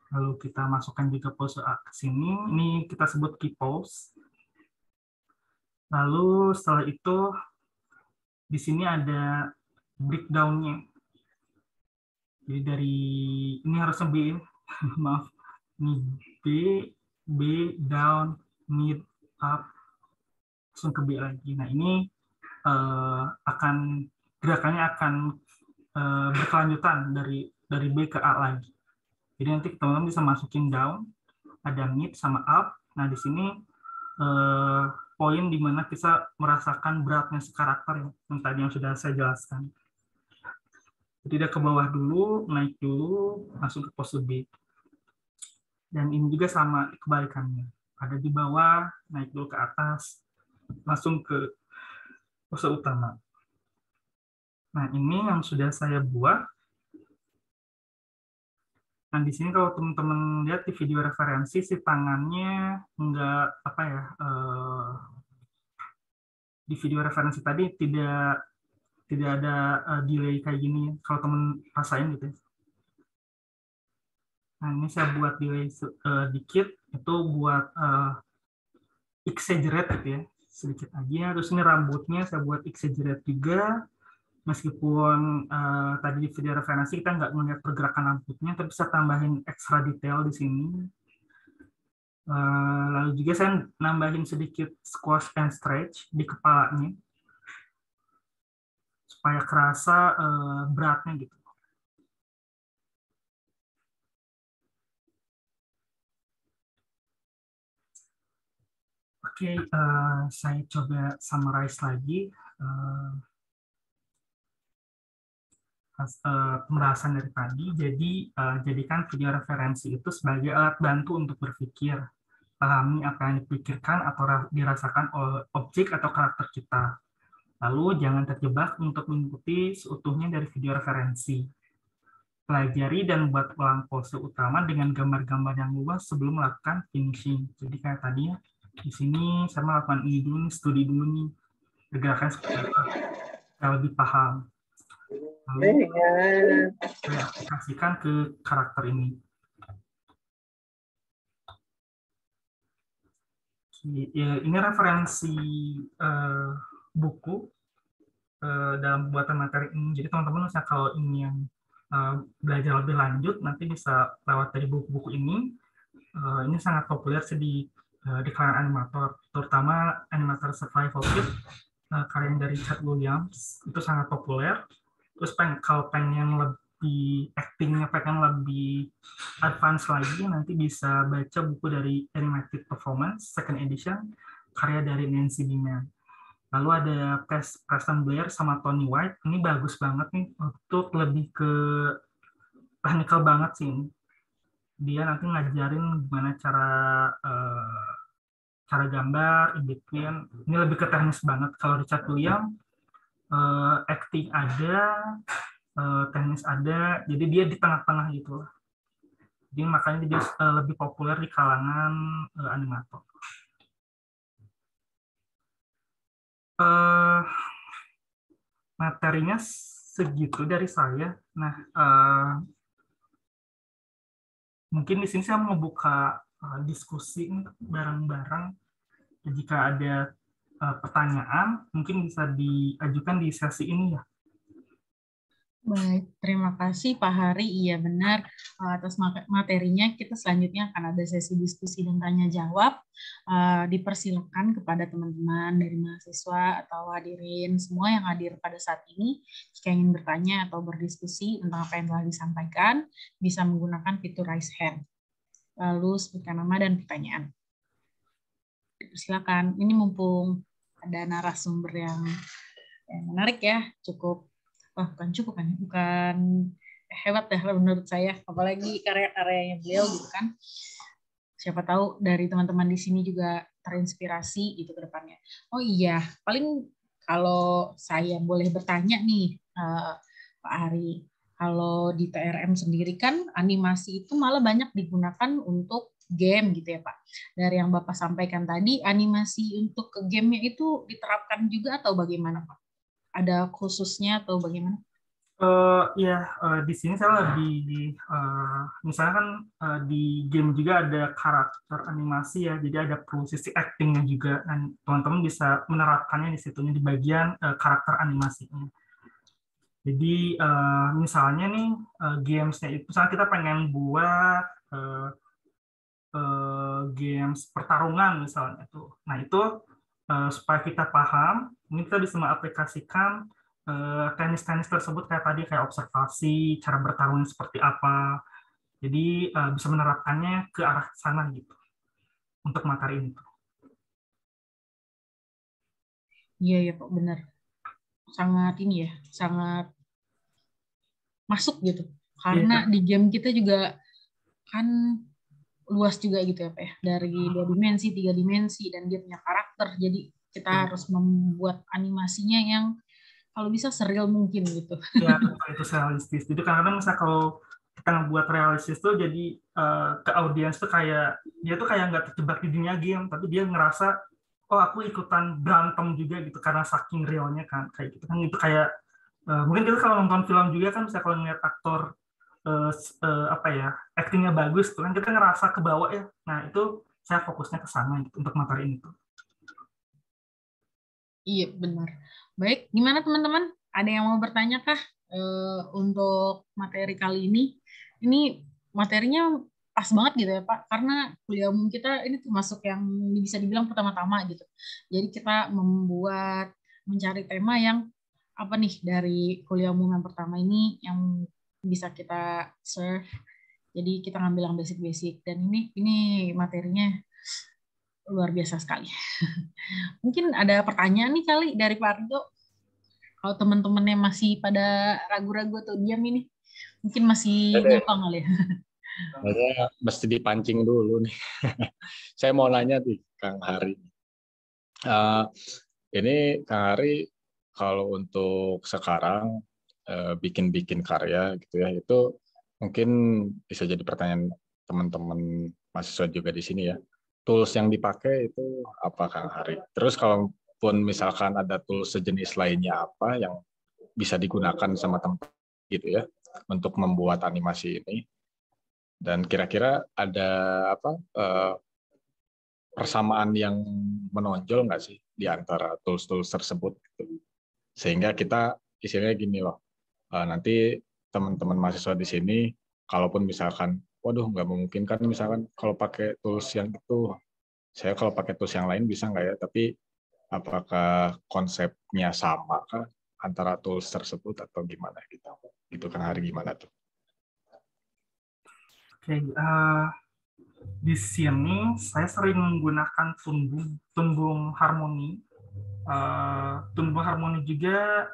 Lalu kita masukkan juga pose A ke sini. Ini kita sebut key pose. Lalu setelah itu di sini ada breakdown-nya. Jadi dari ini harusnya B, maaf. Ini B, down, mid, up, langsung ke B lagi. Nah, ini gerakannya akan berkelanjutan dari B ke A lagi. Jadi nanti teman-teman bisa masukin down, ada mid sama up. Nah, di sini poin di mana kita merasakan beratnya si karakter yang tadi yang sudah saya jelaskan. Jadi dia ke bawah dulu, naik dulu, langsung ke pose B. Dan ini juga sama kebalikannya. Ada di bawah, naik dulu ke atas, langsung ke pose utama. Nah, ini yang sudah saya buat. Nah, di sini kalau teman-teman lihat di video referensi, si tangannya nggak di video referensi tadi tidak ada delay kayak gini. Kalau teman rasain gitu. Nah, ini saya buat delay dikit, itu buat exaggerate gitu ya, sedikit aja. Terus ini rambutnya saya buat exaggerate juga. Meskipun tadi di video referensi kita nggak melihat pergerakan rambutnya, tapi bisa tambahin ekstra detail di sini. Lalu juga saya nambahin sedikit squash and stretch di kepalanya, supaya kerasa beratnya gitu. Oke, saya coba summarize lagi. Pembahasan dari tadi, jadi jadikan video referensi itu sebagai alat bantu untuk berpikir, pahami apa yang dipikirkan atau dirasakan oleh objek atau karakter kita. Lalu jangan terjebak untuk mengikuti seutuhnya dari video referensi. Pelajari dan buat ulang pose utama dengan gambar-gambar yang luas sebelum melakukan finishing. Jadi kayak tadi ya, di sini saya melakukan ini dulu, studi dulu nih, pergerakan seperti apa, saya lebih paham. Lalu saya aplikasikan ke karakter ini. Ini referensi buku dalam pembuatan materi ini. Jadi teman-teman misalnya kalau ini yang belajar lebih lanjut, nanti bisa lewat dari buku-buku ini. Ini sangat populer sih di kalangan animator, terutama animator survival kit karya dari Chad Williams itu sangat populer. Terus kalau pengen lebih actingnya pengen lebih advance lagi, nanti bisa baca buku dari Animated Performance Second Edition karya dari Nancy Diman. Lalu ada Preston Blair sama Tony White, ini bagus banget nih untuk lebih ke technical banget sih ini. Dia nanti ngajarin gimana cara gambar, in between. Ini lebih ke teknis banget. Kalau Richard William, acting ada, teknis ada, jadi dia di tengah-tengah gitu. Jadi makanya dia lebih populer di kalangan animator. Materinya segitu dari saya. Nah, mungkin di sini saya mau buka diskusi bareng-bareng. Jika ada pertanyaan, mungkin bisa diajukan di sesi ini ya. Baik, terima kasih Pak Hari. Iya benar, atas materinya kita selanjutnya akan ada sesi diskusi dan tanya jawab. Dipersilakan kepada teman-teman dari mahasiswa atau hadirin semua yang hadir pada saat ini, jika ingin bertanya atau berdiskusi tentang apa yang telah disampaikan, bisa menggunakan fitur raise hand. Lalu sebutkan nama dan pertanyaan. Silakan. Ini mumpung ada narasumber yang menarik ya, bukan hebat ya menurut saya, apalagi karya-karyanya beliau gitu kan. Siapa tahu dari teman-teman di sini juga terinspirasi itu ke depannya. Oh iya, paling kalau saya boleh bertanya nih, Pak Ari, kalau di TRM sendiri kan animasi itu malah banyak digunakan untuk game gitu ya Pak. Dari yang Bapak sampaikan tadi, animasi untuk ke gamenya itu diterapkan juga atau bagaimana Pak? Ada khususnya atau bagaimana? Di sini saya lebih, misalnya kan di game juga ada karakter animasi ya, jadi ada posisi actingnya juga, dan teman-teman bisa menerapkannya di situnya di bagian karakter animasinya. Jadi misalnya nih gamesnya itu, misalnya kita pengen buat games pertarungan misalnya tuh. Nah itu supaya kita paham, ini kita bisa mengaplikasikan teknis-teknis tersebut kayak tadi, kayak observasi, cara bertarung seperti apa. Jadi bisa menerapkannya ke arah sana gitu untuk materi ini. Iya ya Pak, benar. Sangat ini ya, sangat masuk gitu. Karena di game kita juga kan luas juga gitu ya Pak ya, dari 2 dimensi, 3 dimensi, dan dia punya karakter, jadi kita harus membuat animasinya yang kalau bisa sereal mungkin gitu. Ya, itu realistis. Jadi kadang-kadang misalnya kalau kita ngebuat realistis tuh jadi ke audiens tuh kayak dia tuh kayak nggak terjebak di dunia game, tapi dia ngerasa oh aku ikutan berantem juga gitu karena saking realnya kan, kayak gitu kan. Itu kayak mungkin kita kalau nonton film juga kan, misalnya kalau ngeliat aktor actingnya bagus tuh kan kita ngerasa ke bawah ya. Nah itu saya fokusnya ke sana gitu, untuk materi ini tuh. Iya benar. Baik, gimana teman-teman? Ada yang mau bertanya kah untuk materi kali ini? Ini materinya pas banget gitu ya Pak, karena kuliah umum kita ini termasuk yang bisa dibilang pertama-tama gitu. Jadi kita mencari tema yang apa nih dari kuliah umum yang pertama ini yang bisa kita serve. Jadi kita ngambil yang basic-basic, dan ini materinya luar biasa sekali. Mungkin ada pertanyaan nih kali dari Pak Ardo. Kalau teman-temannya masih pada ragu-ragu atau diam ini, mungkin masih gampang kali ya. Saya mesti dipancing dulu nih. Saya mau nanya nih Kang Hari. Ini Kang Hari, kalau untuk sekarang bikin karya gitu ya, itu mungkin bisa jadi pertanyaan teman-teman mahasiswa juga di sini ya. Tools yang dipakai itu apa Kang Hari? Terus kalaupun misalkan ada tools sejenis lainnya apa yang bisa digunakan sama teman-teman gitu ya untuk membuat animasi ini? Dan kira-kira ada persamaan yang menonjol nggak sih di antara tools-tools tersebut? Gitu. Sehingga kita istilahnya gini loh, nanti teman-teman mahasiswa di sini, kalaupun misalkan waduh nggak memungkinkan misalkan kalau pakai tools yang itu, saya kalau pakai tools yang lain bisa nggak ya? Tapi apakah konsepnya sama kah antara tools tersebut atau gimana gitu? Gitu kan Hari gimana tuh? Oke, di sini saya sering menggunakan tumbung harmoni. Tumbung harmoni juga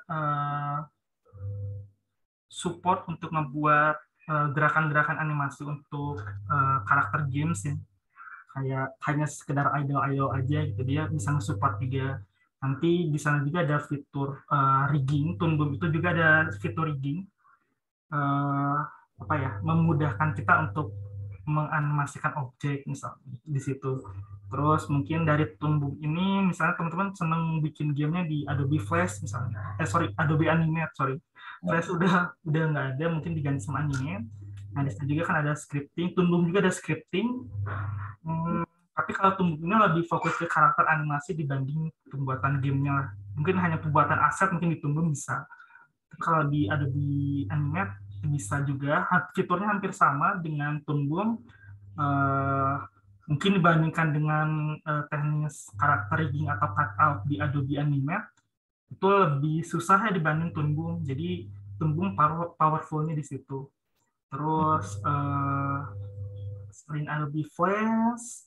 support untuk membuat gerakan-gerakan animasi untuk karakter games ya. Kayak hanya sekedar idol-idol aja gitu, dia bisa nge-support juga. Nanti di sana juga ada fitur rigging, tumbung itu juga ada fitur rigging, apa ya, memudahkan kita untuk menganimasikan objek misalnya di situ. Terus mungkin dari tumbung ini, misalnya teman-teman seneng bikin gamenya di Adobe Flash misalnya, Adobe Animate, Flash udah nggak ada, mungkin diganti sama Animate. Nah di situ juga kan ada scripting, tumbung juga ada scripting. Tapi kalau tumbungnya lebih fokus ke karakter animasi dibanding pembuatan gamenya lah. Mungkin hanya pembuatan aset mungkin di tumbung bisa. Tapi kalau di Adobe Animate bisa juga, fiturnya hampir sama dengan tumbung. Mungkin dibandingkan dengan teknis karakter rigging atau cutout di Adobe Animate, itu lebih susah ya dibanding tumbung. Jadi tumbung powerful-nya di situ. Terus selain Adobe Flash,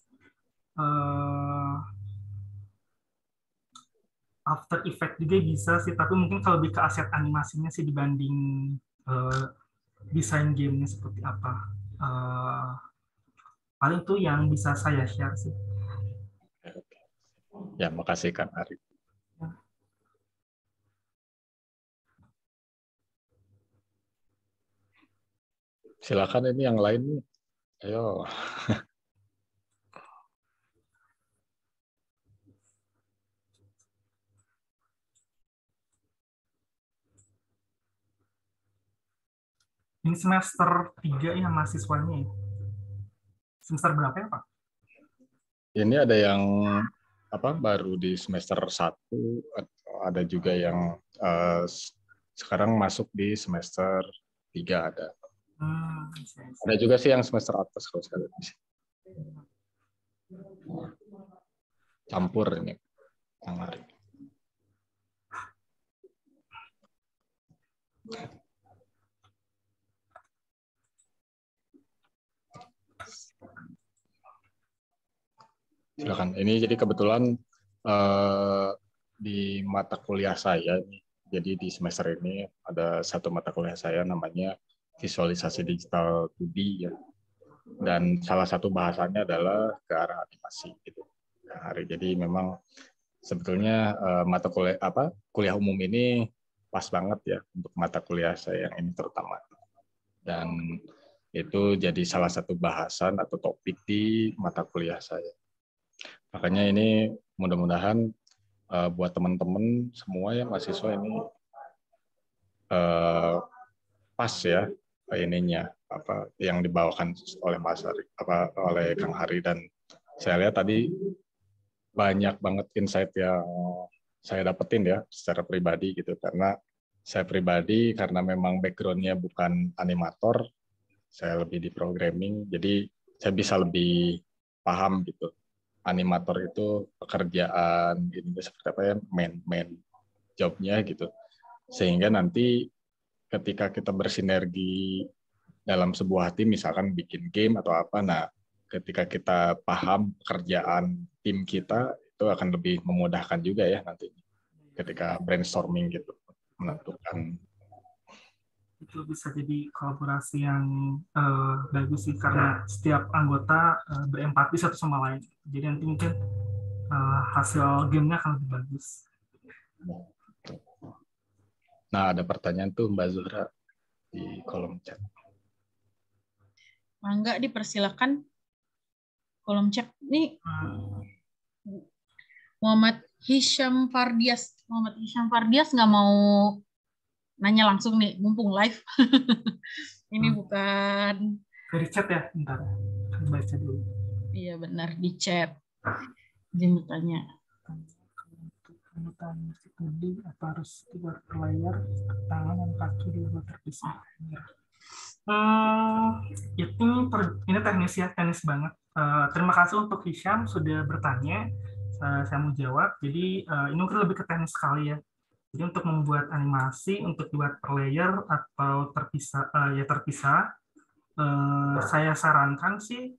After Effects juga bisa sih, tapi mungkin kalau lebih ke aset animasinya sih dibanding desain gamenya seperti apa. Paling tuh yang bisa saya share sih. Ya, makasih Kang Ari. Silakan ini yang lain nih. Ayo. Ini semester 3 ya mahasiswanya. Semester berapa ya, Pak? Ini ada yang baru di semester 1, ada juga yang sekarang masuk di semester 3 ada. Ada juga sih yang semester atas kalau sekalian. Campur ini yang hari. Silakan. Ini jadi kebetulan di mata kuliah saya, jadi di semester ini ada satu mata kuliah saya namanya visualisasi digital 2D ya. Dan salah satu bahasanya adalah ke arah animasi gitu. Jadi memang sebetulnya mata kuliah umum ini pas banget ya untuk mata kuliah saya yang ini terutama. Dan itu jadi salah satu bahasan atau topik di mata kuliah saya. Makanya ini mudah-mudahan buat teman-teman semua ya mahasiswa ini pas ya ininya yang dibawakan oleh Mas Hari, oleh Kang Hari, dan saya lihat tadi banyak banget insight yang saya dapetin ya secara pribadi gitu, karena saya pribadi karena memang background-nya bukan animator, saya lebih di programming, jadi saya bisa lebih paham gitu. Animator itu pekerjaan ini seperti apa ya, main jobnya gitu, sehingga nanti ketika kita bersinergi dalam sebuah tim, misalkan bikin game atau apa, nah ketika kita paham pekerjaan tim kita, itu akan lebih memudahkan juga ya nanti ketika brainstorming gitu, menentukan. Itu bisa jadi kolaborasi yang bagus sih, karena setiap anggota berempati satu sama lain. Jadi nanti mungkin hasil gamenya akan lebih bagus. Nah, ada pertanyaan tuh Mbak Zuhra di kolom chat. Mangga dipersilakan kolom chat nih. Muhammad Hisham Fardias nggak mau nanya langsung nih, mumpung live. Ini bukan dari chat ya, bentar baca dulu. Iya benar, di chat. Izin bertanya. Penutupan studi apa harus keluar layar, tangan dan kaki di luar terpisah? Ini teknis ya, teknis banget. Terima kasih untuk Hisham sudah bertanya. Saya mau jawab. Jadi ini mungkin lebih ke teknis sekali ya. Jadi untuk membuat animasi, untuk dibuat per layer atau terpisah, saya sarankan sih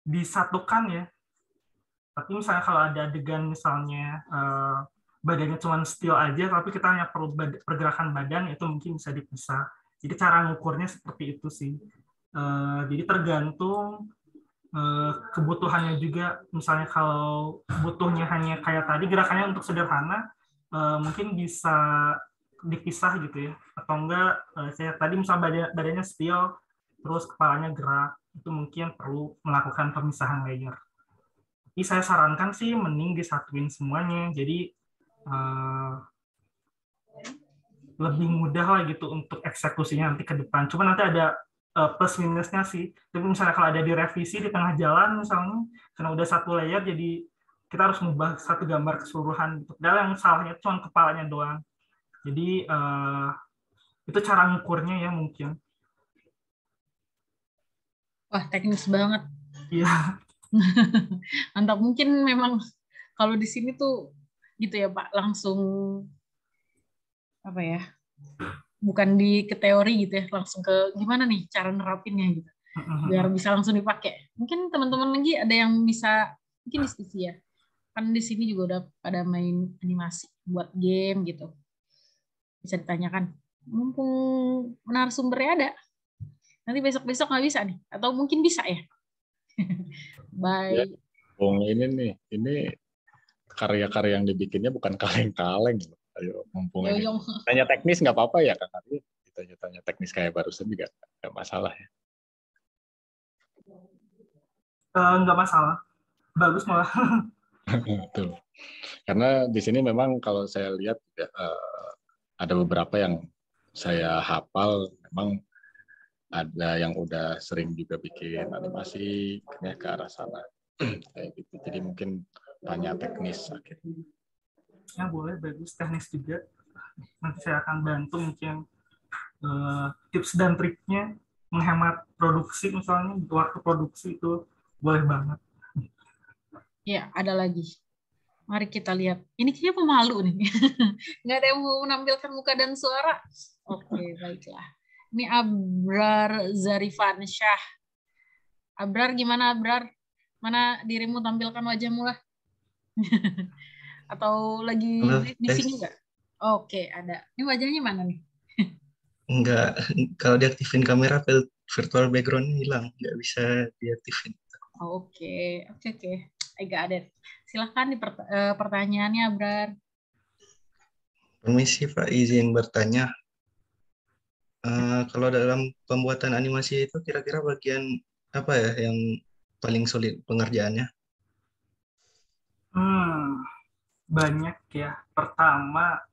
disatukan ya. Tapi misalnya kalau ada adegan misalnya badannya cuma still aja, tapi kita hanya perlu pergerakan badan, itu mungkin bisa dipisah. Jadi cara ngukurnya seperti itu sih. Jadi tergantung kebutuhannya juga. Misalnya kalau butuhnya hanya kayak tadi gerakannya untuk sederhana, mungkin bisa dipisah gitu ya. Atau enggak, saya tadi misalnya badannya still, terus kepalanya gerak, itu mungkin perlu melakukan pemisahan layer. Jadi saya sarankan sih mending disatuin semuanya. Jadi lebih mudah lah gitu untuk eksekusinya nanti ke depan. Cuma nanti ada plus minusnya sih. Tapi misalnya kalau ada direvisi di tengah jalan misalnya, karena udah satu layer, jadi kita harus mengubah satu gambar keseluruhan. Dan yang salahnya cuma kepalanya doang. Jadi itu cara ngukurnya ya mungkin. Wah, teknis banget. Iya. Mantap. Mungkin memang kalau di sini tuh gitu ya Pak, langsung apa ya? Bukan ke teori gitu ya, langsung ke gimana nih cara nerapinnya gitu. Biar bisa langsung dipakai. Mungkin teman-teman lagi ada yang bisa mungkin diskusi ya. Kan di sini juga udah pada main animasi buat game gitu. Bisa ditanyakan. Mumpung narasumbernya ada. Nanti besok-besok nggak bisa nih. Atau mungkin bisa ya. Baik. Ya, ini nih, ini karya-karya yang dibikinnya bukan kaleng-kaleng. Ayo, mumpung ini. Tanya teknis nggak apa-apa ya, Kak Ari? Tanya teknis kayak barusan juga nggak masalah ya. Nggak masalah. Bagus malah. Betul. Karena di sini memang kalau saya lihat ada beberapa yang saya hafal, memang ada yang udah sering juga bikin animasi ya, ke arah sana kayak gitu. Jadi mungkin tanya teknis akhirnya. Ya boleh, bagus, teknis juga. Nanti saya akan bantu mungkin tips dan triknya menghemat produksi, misalnya waktu produksi itu boleh banget. Ya, ada lagi. Mari kita lihat. Ini kayaknya pemalu nih. Nggak ada yang mau menampilkan muka dan suara. Oke, baiklah. Ini Abrar Zarifan Syah. Abrar, gimana Abrar? Mana dirimu, tampilkan wajahmu lah. Atau lagi di sini nggak? Oke, ada. Ini wajahnya mana nih? Enggak, kalau diaktifin kamera virtual background hilang, nggak bisa diaktifin. Oke. I got it. Silahkan pertanyaannya, Abrar. Permisi Pak, izin bertanya. Kalau dalam pembuatan animasi itu kira-kira bagian apa ya yang paling sulit pengerjaannya? Banyak ya. Pertama,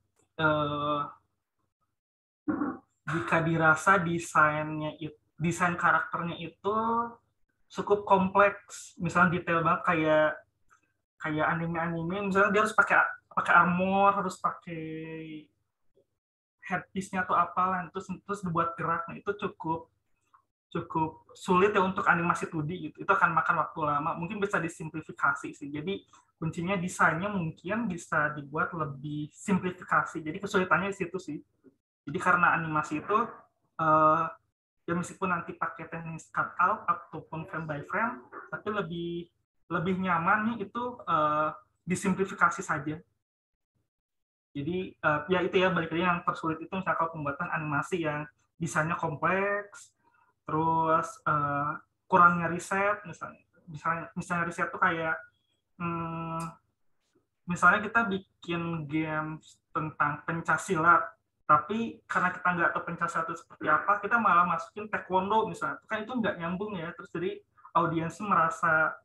jika dirasa desain karakternya itu cukup kompleks, misalnya detail banget kayak anime-anime, misalnya dia harus pakai armor, harus pakai headpiece-nya atau apalah, terus dibuat gerak, nah itu cukup sulit ya untuk animasi 2D gitu. Itu akan makan waktu lama. Mungkin bisa disimplifikasi sih. Jadi kuncinya desainnya mungkin bisa dibuat lebih simplifikasi. Jadi kesulitannya di situ sih. Jadi karena animasi itu ya meskipun nanti pakai teknik cut out ataupun frame by frame, tapi lebih nyamannya itu disimplifikasi saja. Jadi ya itu ya, balik lagi yang tersulit itu misalnya kalau pembuatan animasi yang desainnya kompleks, terus kurangnya riset, misalnya riset tuh kayak misalnya kita bikin game tentang pencaksilat, tapi karena kita nggak tahu pencaksilat itu seperti apa, kita malah masukin taekwondo misalnya, kan itu nggak nyambung ya, terus jadi audiensnya merasa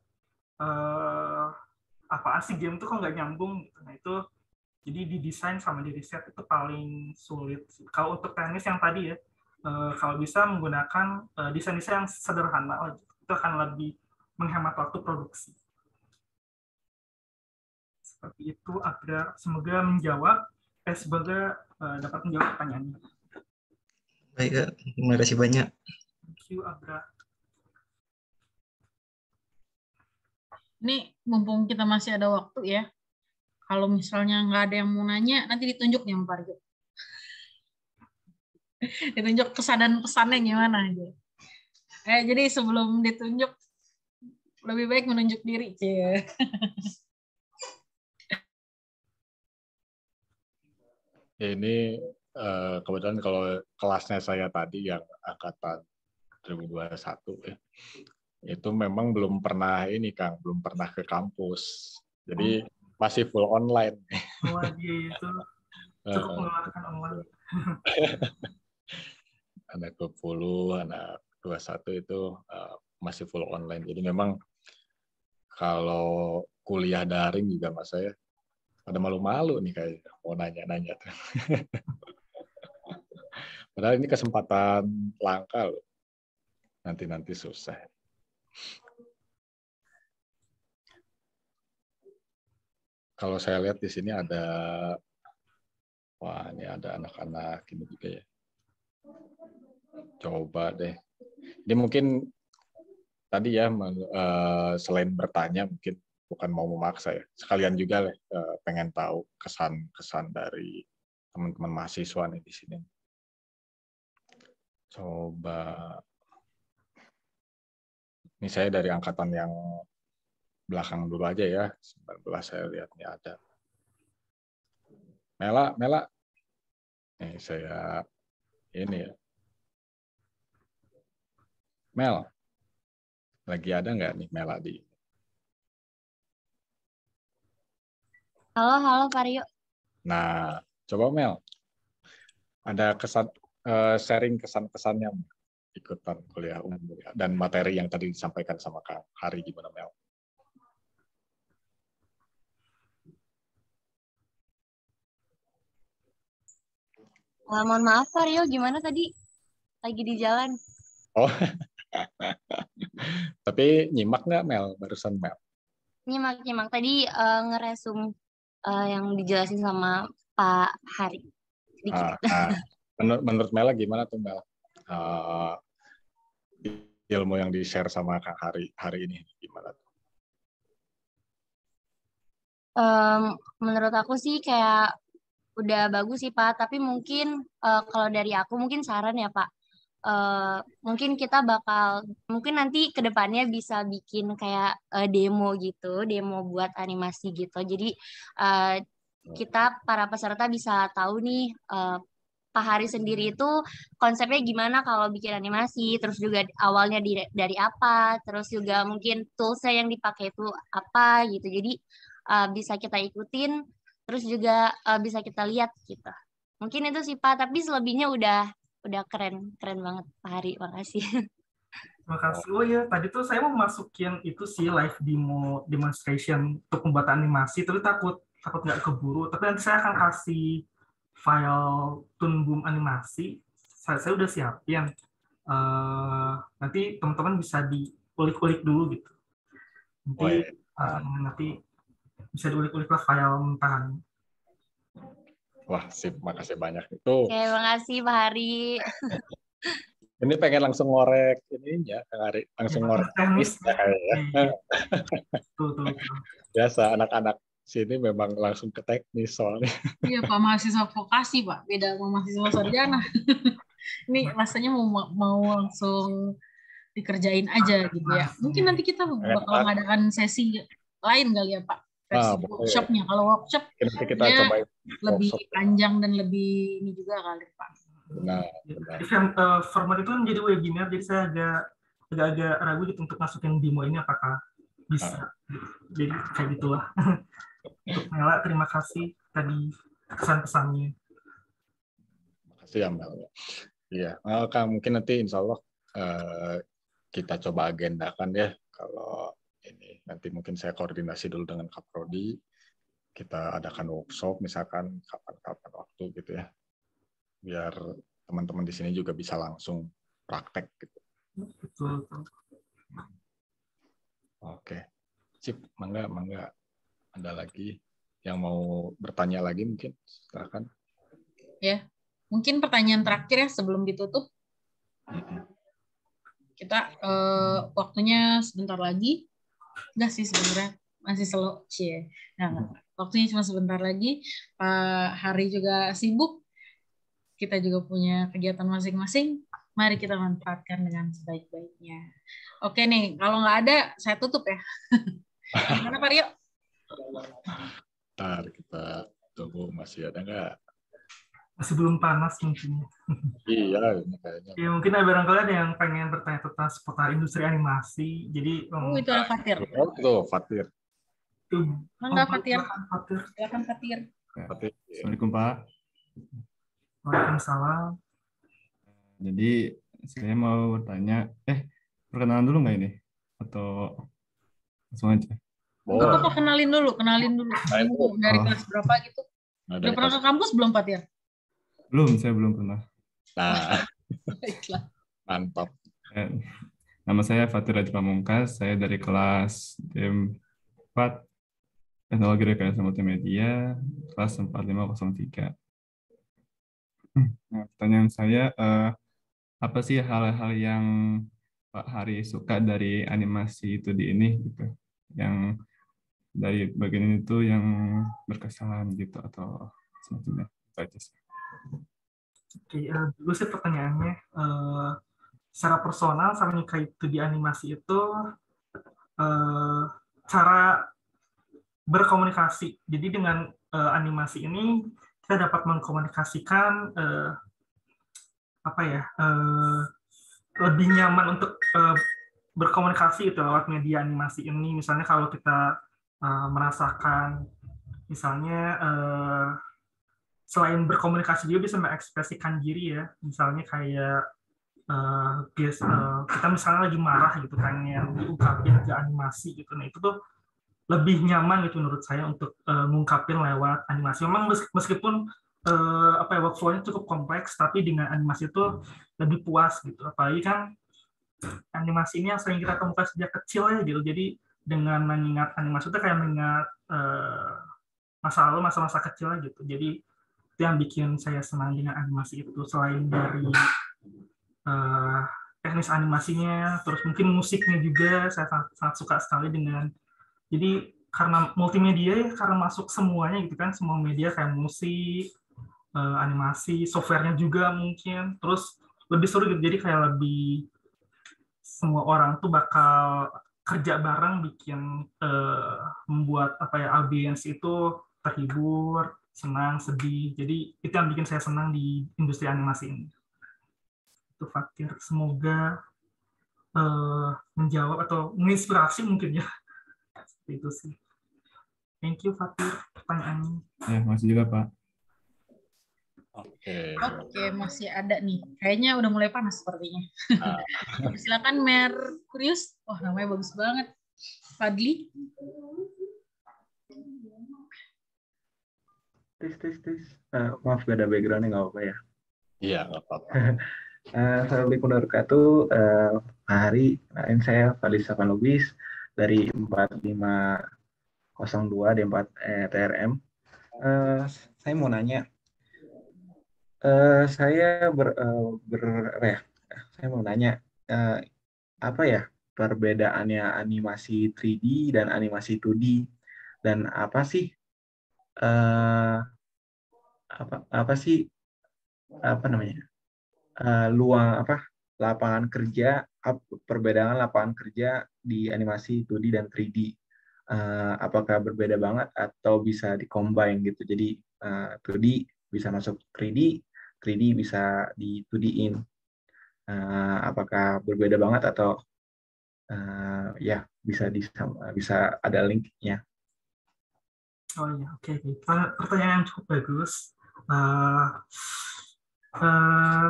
apaan sih game itu kok nggak nyambung gitu. Nah itu jadi di desain sama di riset itu paling sulit. Kalau untuk teknis yang tadi ya, kalau bisa menggunakan desain-desain yang sederhana, itu akan lebih menghemat waktu produksi. Seperti itu, Abrar. Semoga menjawab, semoga dapat menjawab pertanyaannya. Baik, Kak. Terima kasih banyak. Thank you, Abra. Ini mumpung kita masih ada waktu ya. Kalau misalnya nggak ada yang mau nanya, nanti ditunjuk nih Pak Arjo. Ditunjuk kesan dan pesannya gimana aja. Jadi sebelum ditunjuk, lebih baik menunjuk diri. Cie. Ini kebetulan kalau kelasnya saya tadi yang angkatan 2021 ya, itu memang belum pernah ini Kang, belum pernah ke kampus. Jadi masih full online. Wah, dia itu cukup mengeluarkan online. Anak 20, anak 21 itu masih full online. Jadi memang kalau kuliah daring juga mas saya pada malu-malu nih kayak mau nanya-nanya. Padahal ini kesempatan langka loh. Nanti susah. Kalau saya lihat di sini ada, wah ini ada anak-anak ini juga ya. Coba deh. Ini mungkin tadi ya selain bertanya mungkin bukan mau memaksa ya. Sekalian juga pengen tahu kesan-kesan dari teman-teman mahasiswa nih di sini. Coba. Ini saya dari angkatan yang belakang dulu aja ya. 19 saya lihatnya ada. Mela. Nih saya ini ya. Mel, lagi ada nggak nih Mela di? Halo Pak Rio. Nah, coba Mel, ada sharing kesan-kesannya ikutan kuliah umum dan materi yang tadi disampaikan sama Kang Hari gimana Mel? Mohon maaf Pak Rio, gimana tadi? Lagi di jalan. Oh, tapi nyimak nggak Mel barusan Mel? Nyimak. Tadi ngeresum yang dijelasin sama Pak Hari. Sedikit. Menurut Mela gimana tuh Mel? Ilmu yang di-share sama Kang hari ini gimana tuh? Menurut aku sih kayak udah bagus sih Pak, tapi mungkin kalau dari aku mungkin saran ya Pak. Mungkin kita mungkin nanti ke depannya bisa bikin kayak demo gitu, demo buat animasi gitu. Jadi kita para peserta bisa tahu nih Pak Hari sendiri itu konsepnya gimana kalau bikin animasi, terus juga awalnya dari apa, terus juga mungkin toolsnya yang dipakai itu apa gitu. Jadi bisa kita ikutin, terus juga bisa kita lihat gitu. Mungkin itu sih Pak, tapi selebihnya udah keren banget Pak Hari, makasih. Terima kasih. Oh ya, tadi tuh saya mau masukin itu sih live demonstration untuk pembuatan animasi, tapi takut nggak keburu. Tapi nanti saya akan kasih file Toon Boom animasi. Saya udah siapin. Nanti teman-teman bisa diulik-ulik dulu gitu. Nanti bisa diulik-ulik lah file mentahan. Wah, sip, makasih banyak itu. Oke, makasih Pak Hari. Ini pengen langsung ngorek ininya, Kang Ari, langsung ngorek teknis ya kayaknya. Betul. Biasa anak-anak sini memang langsung ke teknis soalnya. Iya Pak, mahasiswa vokasi Pak, beda sama mahasiswa sarjana. Ini rasanya mau langsung dikerjain aja gitu ya. Mungkin nanti kita bakal mengadakan sesi lain kali ya Pak, versi workshopnya. Kalau workshop nanti kita coba lebih panjang dan lebih ini juga kali Pak. Benar. Format itu menjadi webinar, jadi saya agak ragu gitu untuk masukin demo ini apakah bisa. Jadi kayak gitulah. Untuk Mela, terima kasih tadi kesan-pesannya. Terima kasih ya Mel. Iya, Kang mungkin nanti insya Allah kita coba agendakan ya. Kalau ini nanti mungkin saya koordinasi dulu dengan Kaprodi. Kita adakan workshop misalkan kapan-kapan waktu gitu ya. Biar teman-teman di sini juga bisa langsung praktek gitu. Betul. Oke. Sip, mangga. Ada lagi yang mau bertanya lagi mungkin? Silakan. Ya, Mungkin pertanyaan terakhir ya sebelum ditutup. Kita waktunya sebentar lagi. Enggak sih sebenarnya, masih slow. Nah, waktunya cuma sebentar lagi. Pak Hari juga sibuk. Kita juga punya kegiatan masing-masing. Mari kita manfaatkan dengan sebaik-baiknya. Oke nih, kalau nggak ada, saya tutup ya. Gimana Pak Rio? Ntar kita tunggu masih ada nggak? Masih belum panas mungkin. Iya, ini kayaknya. Ya mungkin barangkali ada yang pengen bertanya tentang seputar industri animasi. Jadi itu ada Fatir. Oh, tuh, Fatir. Mangga Fatir. Silakan Fatir. Fatir. Assalamualaikum Pak. Waalaikumsalam. Jadi saya mau bertanya, perkenalan dulu nggak ini? Atau langsung aja? Apa kenalin dulu. Dari kelas berapa gitu? Udah pernah ke kampus belum Fatir? Belum, saya belum pernah. Nah, Baiklah. mantap. Nama saya Fatir Raja Pamungkas, saya dari kelas D4 Teknologi Rekayasa Multimedia, kelas 4503. Nah, pertanyaan saya, apa sih hal-hal yang Pak Hari suka dari animasi itu di ini gitu, yang dari bagian itu yang berkesan gitu atau semacamnya? Oke, dulu sih pertanyaannya, secara personal saya menyukai 2D animasi itu cara berkomunikasi. Jadi dengan animasi ini kita dapat mengkomunikasikan lebih nyaman untuk berkomunikasi itu lewat media animasi ini. Misalnya kalau kita merasakan, misalnya selain berkomunikasi juga bisa mengekspresikan diri ya. Misalnya kayak kita misalnya lagi marah gitu, pengen diungkapin ke animasi gitu. Nah itu tuh lebih nyaman gitu menurut saya untuk ngungkapin lewat animasi. Memang meskipun workflow-nya cukup kompleks, tapi dengan animasi itu lebih puas gitu. Apalagi kan animasi ini yang sering kita temukan sejak kecil ya gitu. Jadi dengan mengingat animasi itu kayak mengingat masa lalu, masa-masa kecil gitu. Jadi itu yang bikin saya senang dengan animasi itu. Selain dari teknis animasinya, terus mungkin musiknya juga saya sangat suka sekali dengan. Jadi karena multimedia ya, karena masuk semuanya gitu kan, semua media kayak musik, animasi, softwarenya juga mungkin, terus lebih seru gitu. Jadi kayak lebih semua orang tuh bakal kerja bareng bikin membuat audiens itu terhibur, senang, sedih. Jadi itu yang bikin saya senang di industri animasi ini. Itu Fatir, semoga menjawab atau menginspirasi mungkin ya. Itu sih. Thank you Fatir pertanyaannya. Ya, makasih juga Pak. Oke, masih ada nih. Kayaknya udah mulai panas sepertinya. Silakan Merkurius. Oh, namanya bagus banget. Fadli. Tes. Maaf gak ada background-nya, nggak apa-apa ya. Iya, nggak apa-apa. Assalamualaikum warahmatullahi wabarakatuh. Hari kenalin saya Fadli Safanubis dari 4502 D4 TRM. Saya mau nanya, saya mau nanya apa ya perbedaannya animasi 3D dan animasi 2D, dan apa sih lapangan kerja, perbedaan lapangan kerja di animasi 2D dan 3D. Apakah berbeda banget atau bisa di-combine gitu. Jadi 2D bisa masuk 3D, 3D bisa di 2D-in. Apakah berbeda banget atau ya bisa ada link-nya. Oh iya, oke. Pertanyaan yang cukup bagus.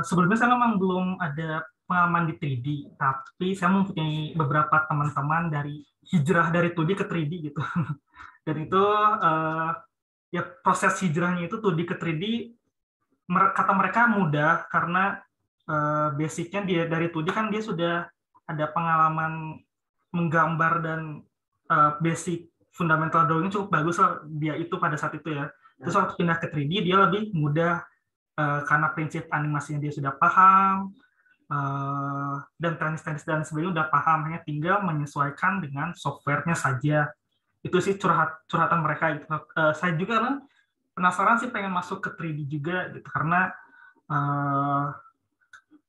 Sebelumnya saya memang belum ada pengalaman di 3D, tapi saya mempunyai beberapa teman-teman dari hijrah dari 2D ke 3D gitu. Dan itu ya proses hijrahnya itu 2D ke 3D, kata mereka mudah karena basicnya dia dari 2D kan dia sudah ada pengalaman menggambar dan basic fundamental drawing cukup bagus lah dia itu pada saat itu ya. Terus waktu pindah ke 3D dia lebih mudah karena prinsip animasinya dia sudah paham, dan teknis-teknis dan sebagainya udah paham, hanya tinggal menyesuaikan dengan softwarenya saja. Itu sih curhatan mereka gitu. Saya juga kan penasaran sih, pengen masuk ke 3D juga gitu, karena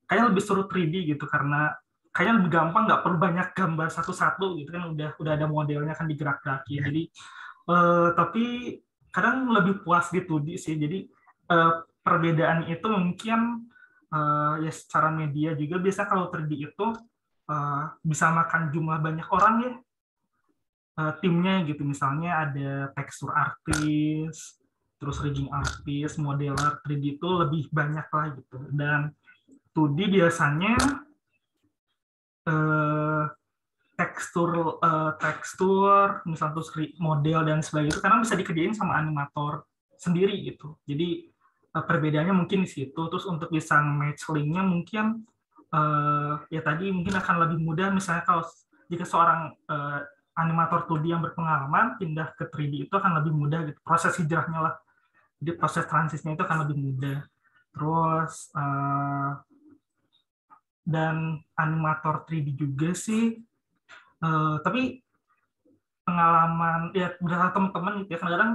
kayaknya lebih seru 3D gitu, karena kayaknya lebih gampang, nggak perlu banyak gambar satu-satu gitu kan, udah ada modelnya kan digerak-gerakin. Jadi tapi kadang lebih puas di 2D sih. Jadi perbedaan itu mungkin ya secara media juga. Biasa kalau 3D itu bisa makan jumlah banyak orang ya, timnya gitu. Misalnya ada tekstur artis, terus rigging artis, modeler 3D itu lebih banyak lah gitu. Dan 2D biasanya tekstur, misalnya terus model dan sebagainya itu karena bisa dikerjain sama animator sendiri gitu. Jadi perbedaannya mungkin di situ. Terus untuk bisa match linknya mungkin ya tadi mungkin akan lebih mudah, misalnya kalau jika seorang animator 2D yang berpengalaman pindah ke 3D itu akan lebih mudah gitu, proses hijrahnya lah. Jadi proses transisinya itu akan lebih mudah. Terus dan animator 3D juga sih, tapi pengalaman ya berdasarkan teman-teman gitu ya, kadang-kadang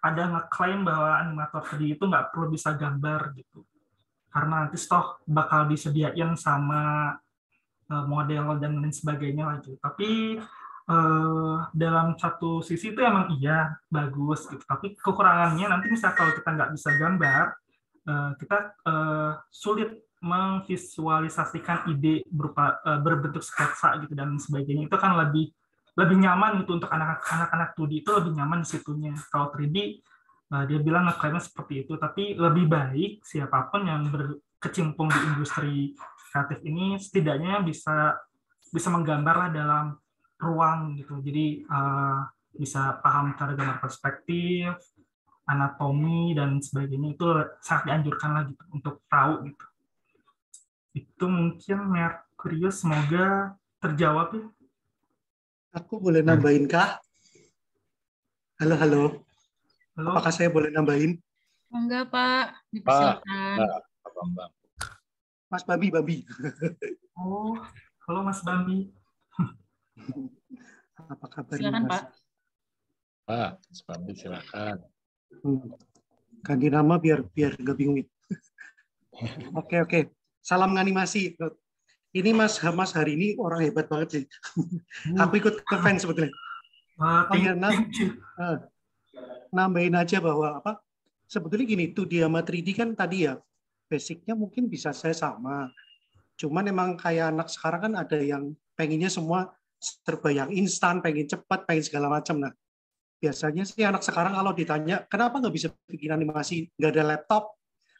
ada ngeklaim bahwa animator 3D itu nggak perlu bisa gambar gitu, karena nanti toh bakal disediain sama model dan lain sebagainya lagi. Tapi dalam satu sisi itu emang iya bagus gitu, tapi kekurangannya nanti misalnya kalau kita nggak bisa gambar, kita sulit memvisualisasikan ide berupa berbentuk sketsa gitu dan sebagainya. Itu kan lebih nyaman gitu untuk anak-anak 2D, itu lebih nyaman di situnya. Kalau 3D dia bilang ngeklaimnya seperti itu, tapi lebih baik siapapun yang berkecimpung di industri kreatif ini setidaknya bisa menggambarlah dalam ruang gitu. Jadi bisa paham cara gambar perspektif, anatomi dan sebagainya, itu sangat dianjurkan lah gitu untuk tahu gitu. Itu mungkin Merkurius, semoga terjawab ya. Aku boleh nambahin kah? Halo. Halo. Apakah saya boleh nambahin? Enggak, Pak. Dipersilakan. Bang. Mas Babi. Oh, halo Mas Bambi. Apa kabar? Silakan, Mas? Pak. Pak, Mas Bambi silakan. Ganti nama biar nggak bingung. Oke. Salam animasi. Ini Mas hari ini orang hebat banget sih. Aku ikut ke fans sebetulnya. Nambahin aja bahwa sebetulnya gini, 2D sama 3D kan tadi ya basicnya mungkin bisa saya sama. Cuman emang kayak anak sekarang kan ada yang pengennya semua serba yang instan, pengen cepat, pengen segala macam. Nah, biasanya sih anak sekarang kalau ditanya kenapa nggak bisa bikin animasi, nggak ada laptop.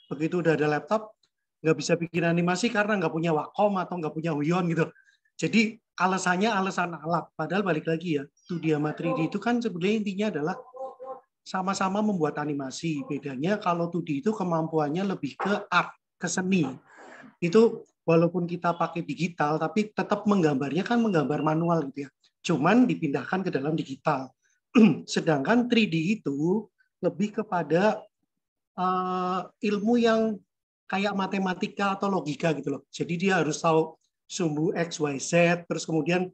Begitu udah ada laptop, nggak bisa bikin animasi karena nggak punya Wacom atau nggak punya Huion gitu. Jadi alasannya alasan alat. Padahal balik lagi ya, 2D sama 3D itu kan sebenarnya intinya adalah sama-sama membuat animasi. Bedanya kalau 2D itu kemampuannya lebih ke art, ke seni. Itu walaupun kita pakai digital, tapi tetap menggambarnya kan menggambar manual gitu ya. Cuman dipindahkan ke dalam digital. Sedangkan 3D itu lebih kepada ilmu yang kayak matematika atau logika gitu loh. Jadi dia harus tahu sumbu X, Y, Z, terus kemudian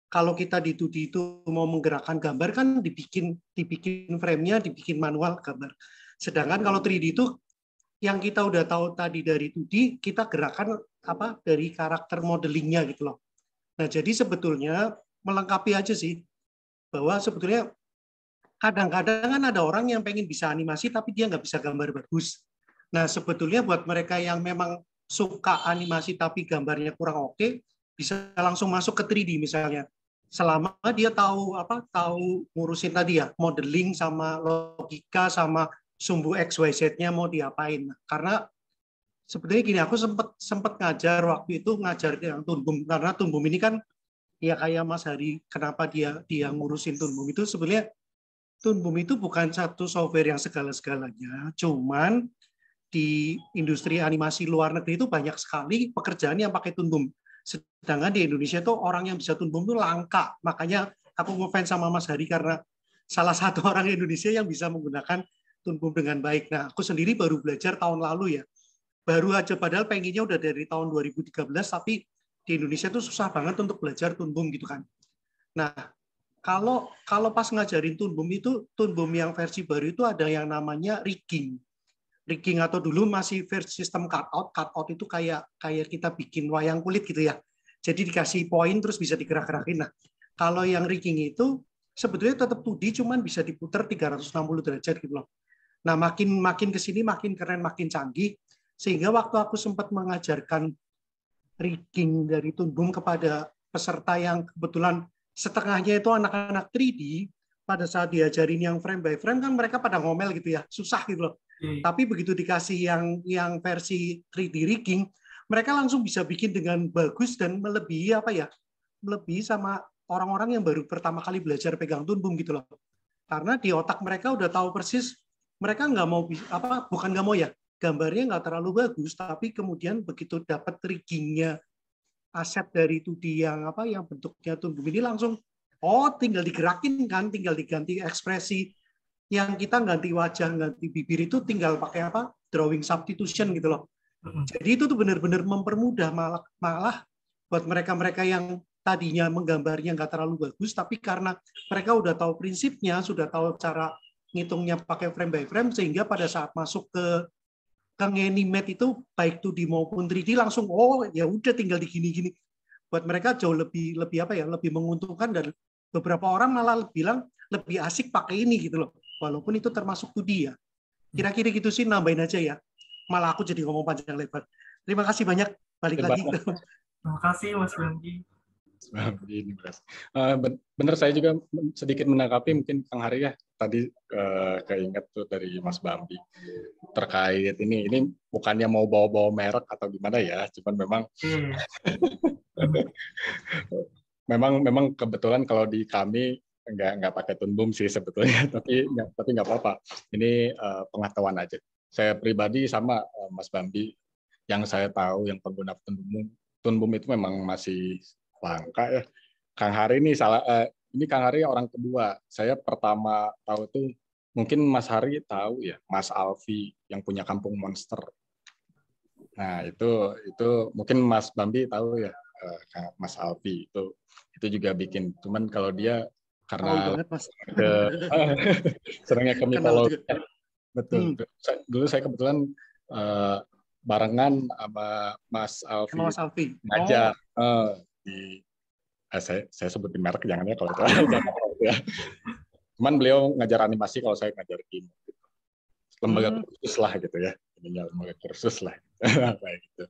kalau kita di 2D itu mau menggerakkan gambar kan dibikin frame-nya, dibikin manual gambar. Sedangkan kalau 3D itu yang kita udah tahu tadi dari 2D, kita gerakan dari karakter modelingnya gitu loh. Nah, jadi sebetulnya melengkapi aja sih bahwa sebetulnya kadang-kadang kan ada orang yang pengen bisa animasi tapi dia nggak bisa gambar bagus. Nah, sebetulnya buat mereka yang memang suka animasi tapi gambarnya kurang oke, bisa langsung masuk ke 3D misalnya. Selama dia tahu ngurusin tadi ya, modeling sama logika sama sumbu X, Y, Z-nya mau diapain. Karena sebetulnya gini, aku sempat ngajar waktu itu, ngajar yang Toonboom, karena Toonboom ini kan ya kayak Mas Hari, kenapa dia ngurusin Toonboom itu, sebenarnya Toonboom itu bukan satu software yang segala-segalanya, cuman di industri animasi luar negeri itu banyak sekali pekerjaan yang pakai Toonboom. Sedangkan di Indonesia tuh orang yang bisa Toonboom tuh langka. Makanya aku ngefans sama Mas Hari karena salah satu orang Indonesia yang bisa menggunakan Toon Boom dengan baik. Nah, aku sendiri baru belajar tahun lalu ya. Baru aja, padahal pengennya udah dari tahun 2013, tapi di Indonesia tuh susah banget untuk belajar Toon Boom gitu kan. Nah, kalau pas ngajarin Toon Boom itu, Toon Boom yang versi baru itu ada yang namanya rigging. Rigging atau dulu masih versi sistem cutout. Cutout itu kayak kita bikin wayang kulit gitu ya. Jadi dikasih poin terus bisa digerak-gerakin. Nah, kalau yang rigging itu sebetulnya tetap 2D, cuman bisa diputar 360 derajat gitu loh. Nah, makin ke sini makin keren, makin canggih, sehingga waktu aku sempat mengajarkan rigging dari Toon Boom kepada peserta yang kebetulan setengahnya itu anak-anak 3D, pada saat diajarin yang frame by frame kan mereka pada ngomel gitu ya, susah gitu loh. Tapi begitu dikasih yang versi 3D rigging, mereka langsung bisa bikin dengan bagus dan melebihi melebihi sama orang-orang yang baru pertama kali belajar pegang Toon Boom gitu loh. Karena di otak mereka udah tahu persis, mereka nggak mau bukan nggak mau ya, gambarnya nggak terlalu bagus, tapi kemudian begitu dapat riggingnya aset dari 2D yang bentuknya Toon Boom ini langsung tinggal digerakin kan, tinggal diganti ekspresi, yang kita ganti wajah, ganti bibir itu tinggal pakai drawing substitution gitu loh. Jadi itu tuh benar-benar mempermudah, malah buat mereka-mereka yang tadinya menggambarnya nggak terlalu bagus, tapi karena mereka udah tahu prinsipnya, sudah tahu cara ngitungnya pakai frame by frame, sehingga pada saat masuk ke nge-animate itu baik 2D maupun 3D langsung ya udah tinggal digini-gini. Buat mereka jauh lebih lebih menguntungkan, dan beberapa orang malah bilang lebih asik pakai ini gitu loh. Walaupun itu termasuk 2D ya. Kira-kira gitu sih, nambahin aja ya. Malah aku jadi ngomong panjang lebar. Terima kasih banyak. Balik lagi. Terima kasih Mas Bambi. Benar, saya juga sedikit menanggapi mungkin Kang Hari ya, tadi keinget tuh dari Mas Bambi terkait ini bukannya mau bawa-bawa merek atau gimana ya, cuman memang kebetulan kalau di kami nggak pakai Toon Boom sih sebetulnya, tapi nggak apa-apa, ini pengetahuan aja. Saya pribadi sama Mas Bambi, yang saya tahu yang pengguna Toon Boom itu memang masih langka ya. Kang Hari ini ini Kang Hari orang kedua. Saya pertama tahu tuh mungkin Mas Hari tahu ya, Mas Alfi yang punya Kampung Monster. Nah, itu mungkin Mas Bambi tahu ya, Mas Alfi itu juga bikin. Cuman kalau dia karena seringnya ke mitologi. Betul. Dulu saya kebetulan barengan sama Mas Alfi ngajar saya sebutin merek jangan ya kalau itu ya. Cuman beliau ngajar animasi, kalau saya ngajar game lembaga kursus lah gitu ya, ininya lembaga kursus lah kayak gitu.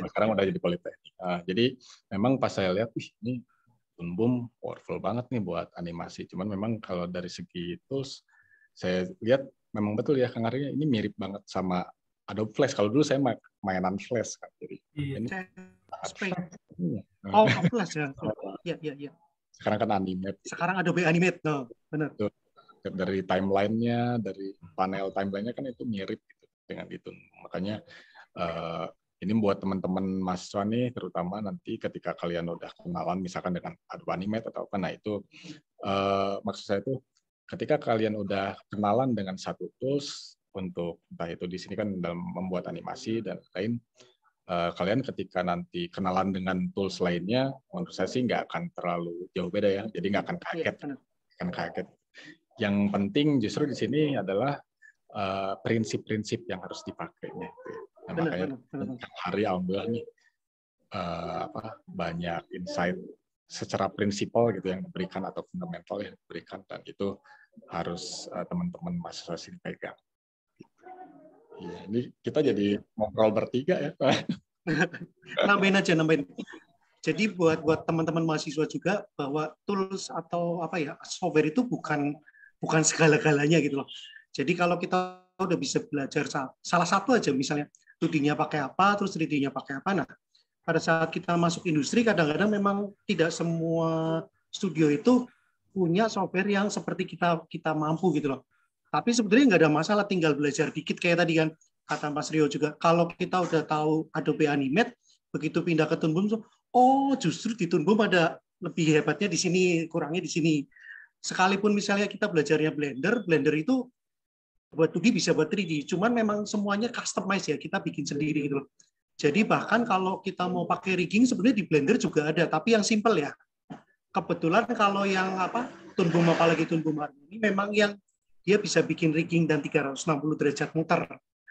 Sekarang udah jadi politeknik. Jadi memang pas saya lihat ini Toon Boom powerful banget nih buat animasi. Cuman memang kalau dari segi tools saya lihat memang betul ya Kang Arya, ini mirip banget sama Adobe Flash. Kalau dulu saya mainan Flash kan, jadi ini Flash ya. Iya. Sekarang kan Animate. Sekarang Adobe Animate, benar. Dari timelinenya, dari panel timelinenya kan itu mirip gitu dengan itu. Makanya ini buat teman-teman mahasiswa nih, terutama nanti ketika kalian udah kenalan misalkan dengan Adobe Animate atau apa, nah itu maksud saya itu ketika kalian udah kenalan dengan satu tools untuk entah itu di sini kan dalam membuat animasi dan lain, kalian ketika nanti kenalan dengan tools lainnya, menurut saya sih nggak akan terlalu jauh beda ya, jadi nggak akan kaget. Yang penting justru di sini adalah prinsip-prinsip yang harus dipakainya. Nah, makanya hari alhamdulillah nih banyak insight secara prinsipal gitu yang diberikan atau fundamental yang diberikan, dan itu harus teman-teman mahasiswa sini pegang. Ya, ini kita jadi ngobrol bertiga ya. nambahin. Jadi buat teman-teman mahasiswa juga bahwa tools atau software itu bukan segala-galanya gitu loh. Jadi kalau kita udah bisa belajar salah satu aja, misalnya 2D-nya pakai apa, terus 3D-nya pakai apa. Nah, pada saat kita masuk industri kadang-kadang memang tidak semua studio itu punya software yang seperti kita mampu gitu loh. Tapi sebetulnya nggak ada masalah, tinggal belajar dikit kayak tadi kan kata Mas Rio juga. Kalau kita udah tahu Adobe Animate, begitu pindah ke Toon Boom, justru di Toon Boom ada lebih hebatnya di sini, kurangnya di sini. Sekalipun misalnya kita belajarnya Blender itu buat 2D bisa buat 3D. Cuman memang semuanya customize ya, kita bikin sendiri gitu loh. Jadi bahkan kalau kita mau pakai rigging sebenarnya di Blender juga ada, tapi yang simple ya. Kebetulan kalau yang Toon Boom, apalagi Toon Boom ini memang yang dia bisa bikin rigging dan 360 derajat muter.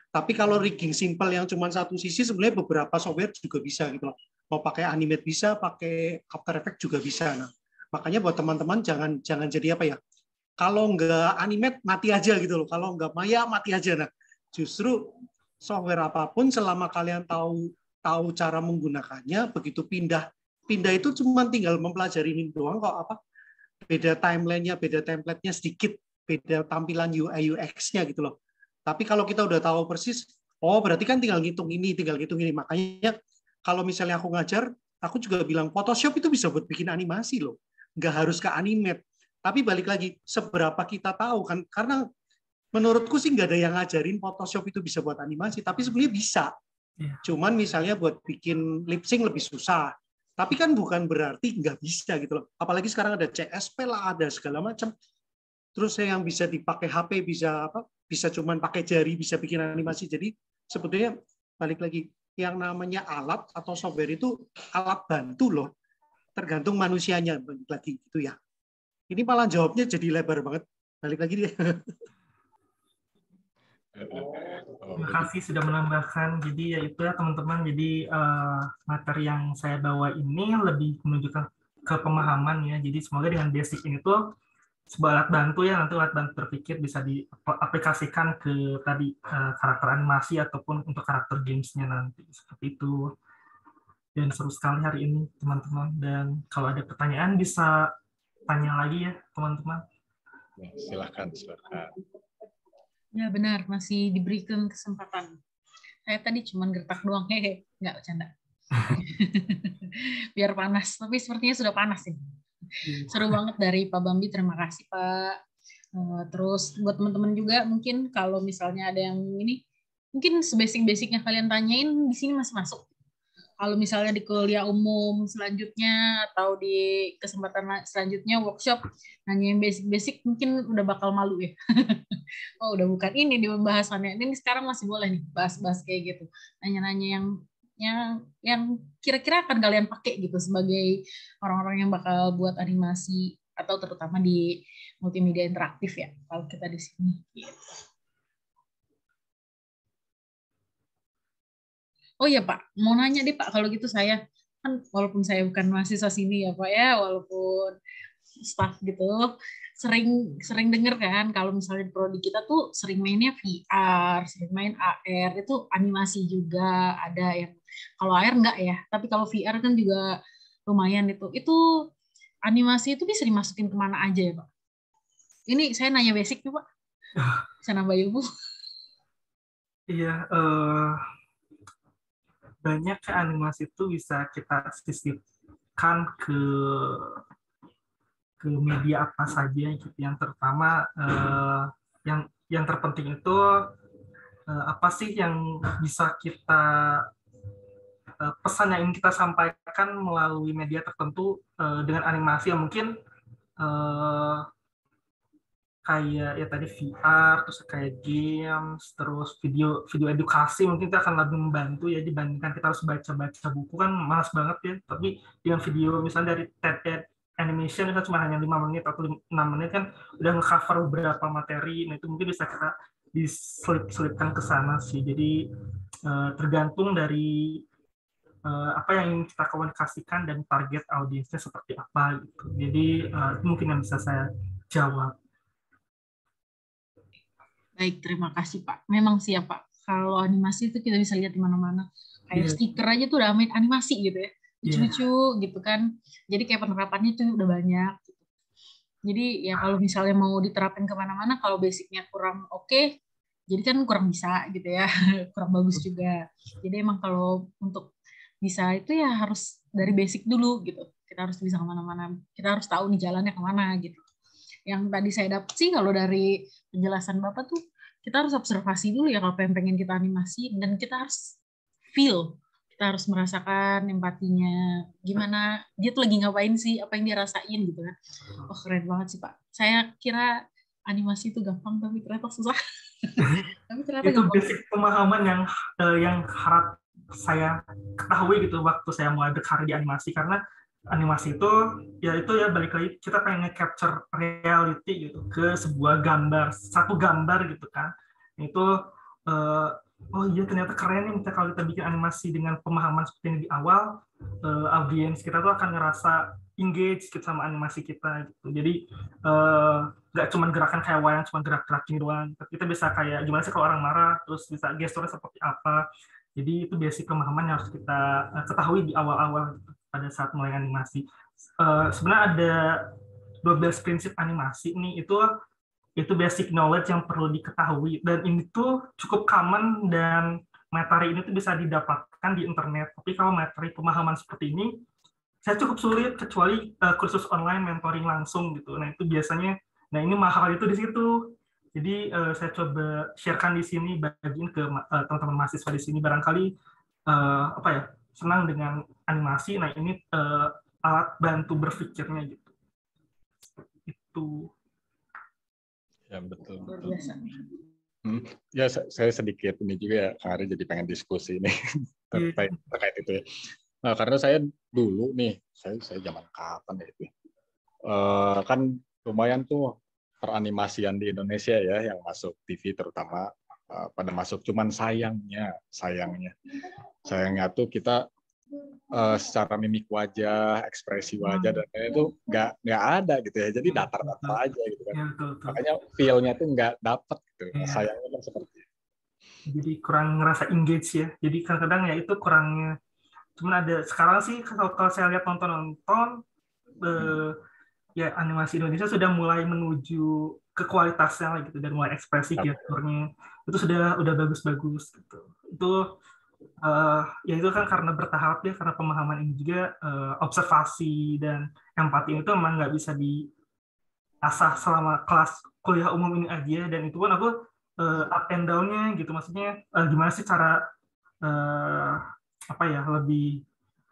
Tapi kalau rigging simple yang cuma satu sisi sebenarnya beberapa software juga bisa gitu loh. Mau pakai Animate bisa, pakai After Effects juga bisa. Nah, makanya buat teman-teman jangan jadi apa ya? Kalau nggak Animate mati aja gitu loh. Kalau nggak Maya mati aja. Nah, justru software apapun selama kalian tahu cara menggunakannya, begitu pindah itu cuma tinggal mempelajari ini doang kok beda timeline-nya, beda template-nya sedikit, beda tampilan UI UX-nya gitu loh. Tapi kalau kita udah tahu persis, oh berarti kan tinggal ngitung ini. Makanya kalau misalnya aku ngajar, aku juga bilang Photoshop itu bisa buat bikin animasi loh. Nggak harus ke Animate. Tapi balik lagi, seberapa kita tahu kan, karena menurutku sih nggak ada yang ngajarin Photoshop itu bisa buat animasi, tapi sebenarnya bisa. Cuman misalnya buat bikin lip sync lebih susah. Tapi kan bukan berarti nggak bisa gitu loh. Apalagi sekarang ada CSP lah, ada segala macam. Terus yang bisa dipakai HP, bisa cuman pakai jari, bisa bikin animasi. Jadi sebetulnya balik lagi, yang namanya alat atau software itu alat bantu loh. Tergantung manusianya, balik lagi gitu ya. Ini malah jawabnya jadi lebar banget. Balik lagi dia. Terima kasih sudah menambahkan. Jadi ya itu ya teman-teman. Jadi materi yang saya bawa ini lebih menunjukkan ke pemahaman ya. Jadi semoga dengan basic ini tuh sebuah alat bantu ya, nanti alat bantu berpikir bisa diaplikasikan ke tadi karakter animasi ataupun untuk karakter gamesnya nanti seperti itu. Dan seru sekali hari ini teman-teman. Dan kalau ada pertanyaan bisa tanya lagi ya teman-teman. Silakan. Ya benar, masih diberikan kesempatan. Saya tadi cuma gertak doang, nggak bercanda. Biar panas, tapi sepertinya sudah panas sih. Seru banget dari Pak Bambi, terima kasih Pak. Terus buat teman-teman juga mungkin kalau misalnya ada yang ini, mungkin sebasic-basicnya kalian tanyain di sini masih masuk. Kalau misalnya di kuliah umum selanjutnya atau di kesempatan selanjutnya workshop nanya yang basic-basic mungkin udah bakal malu ya. Oh udah bukan ini di pembahasannya. Ini sekarang masih boleh nih bahas-bahas kayak gitu. Nanya-nanya yang kira-kira akan kalian pakai gitu sebagai orang-orang yang bakal buat animasi atau terutama di multimedia interaktif ya kalau kita di sini. Gitu. Oh iya Pak, mau nanya deh Pak, kalau gitu saya kan walaupun saya bukan mahasiswa sini ya Pak ya, walaupun staff gitu, sering denger kan kalau misalnya di prodi kita tuh sering mainnya VR, sering main AR, itu animasi juga ada yang kalau AR enggak ya, tapi kalau VR kan juga lumayan itu. Itu animasi itu bisa dimasukin kemana aja ya Pak? Ini saya nanya basic tuh Pak, bisa nambah ilmu. Iya, banyak animasi itu bisa kita sisipkan ke media apa saja gitu. Yang terutama yang terpenting itu apa sih yang bisa kita pesan yang ingin kita sampaikan melalui media tertentu dengan animasi yang mungkin kayak ya tadi VR, terus kayak games, terus video edukasi mungkin itu akan lebih membantu ya dibandingkan kita harus baca buku kan malas banget ya. Tapi dengan video misalnya dari TED Animation itu cuma hanya 5 menit atau 6 menit kan udah nge-cover beberapa materi. Nah itu mungkin bisa kita diselipkan ke sana sih. Jadi tergantung dari apa yang ingin kita komunikasikan dan target audiensnya seperti apa gitu. Jadi itu mungkin yang bisa saya jawab. Baik, terima kasih Pak. Memang sih ya Pak, kalau animasi itu kita bisa lihat di mana-mana. Kayak stiker aja tuh udah animasi gitu ya. Lucu-lucu gitu kan. Jadi kayak penerapannya tuh udah banyak. Gitu. Jadi ya kalau misalnya mau diterapin kemana-mana, kalau basicnya kurang oke, jadi kan kurang bisa gitu ya. Kurang bagus juga. Jadi emang kalau untuk bisa itu ya harus dari basic dulu gitu. Kita harus bisa kemana-mana. Kita harus tahu nih jalannya kemana gitu. Yang tadi saya dapat sih kalau dari penjelasan Bapak tuh kita harus observasi dulu ya kalau pengen kita animasi dan kita harus feel, kita harus merasakan empatinya, gimana dia tuh lagi ngapain sih, apa yang dia rasain gitu kan. Oh keren banget sih Pak. Saya kira animasi itu gampang tapi ternyata susah. Tapi ternyata Itu gampang. basic pemahaman yang harap saya ketahui gitu waktu saya mulai berkarir di animasi, karena animasi itu ya balik lagi kita pengen capture reality gitu ke sebuah gambar, satu gambar gitu kan. Itu oh iya ternyata keren nih kalau kita bikin animasi dengan pemahaman seperti ini di awal, audiens kita tuh akan ngerasa engage gitu sama animasi kita gitu. Jadi nggak cuma gerakan kayak wayang, cuma gerak-gerak gini doang, tapi kita bisa kayak gimana sih kalau orang marah, terus bisa gesturnya seperti apa. Jadi itu basic pemahaman yang harus kita ketahui di awal-awal gitu, pada saat mulai animasi. Sebenarnya ada 12 prinsip animasi nih, itu basic knowledge yang perlu diketahui, dan ini tuh cukup common dan materi ini tuh bisa didapatkan di internet. Tapi kalau materi pemahaman seperti ini saya cukup sulit kecuali kursus online mentoring langsung gitu. Nah, itu biasanya ini mahal itu di situ. Jadi saya coba sharekan di sini, bagiin ke teman-teman mahasiswa di sini, barangkali senang dengan animasi. Nah, ini alat bantu berpikirnya gitu. Itu. Ya betul. Luar biasa. Ya saya sedikit ini juga ya, Kang Ari jadi pengen diskusi ini terkait itu ya. Nah, karena saya dulu nih, saya zaman kapan ya itu, kan lumayan tuh peranimasian di Indonesia ya yang masuk TV terutama pada masuk. Cuman sayangnya tuh kita secara mimik wajah, ekspresi wajah dan itu nggak ada gitu ya. Jadi datar-datar aja gitu kan. Ya, betul. Makanya feel-nya tuh nggak dapet gitu. Sayangnya kan seperti itu. Jadi kurang ngerasa engage ya. Jadi kadang-kadang ya itu kurangnya. Cuman ada sekarang sih kalau saya lihat nonton ya animasi Indonesia sudah mulai menuju ke kualitasnya lah gitu, dan mulai ekspresi gesturnya itu udah bagus-bagus gitu. Itu ya itu kan karena bertahap ya, karena pemahaman ini juga observasi dan empati itu memang nggak bisa diasah selama kelas kuliah umum ini aja, dan itu pun aku up and down-nya gitu, maksudnya gimana sih cara lebih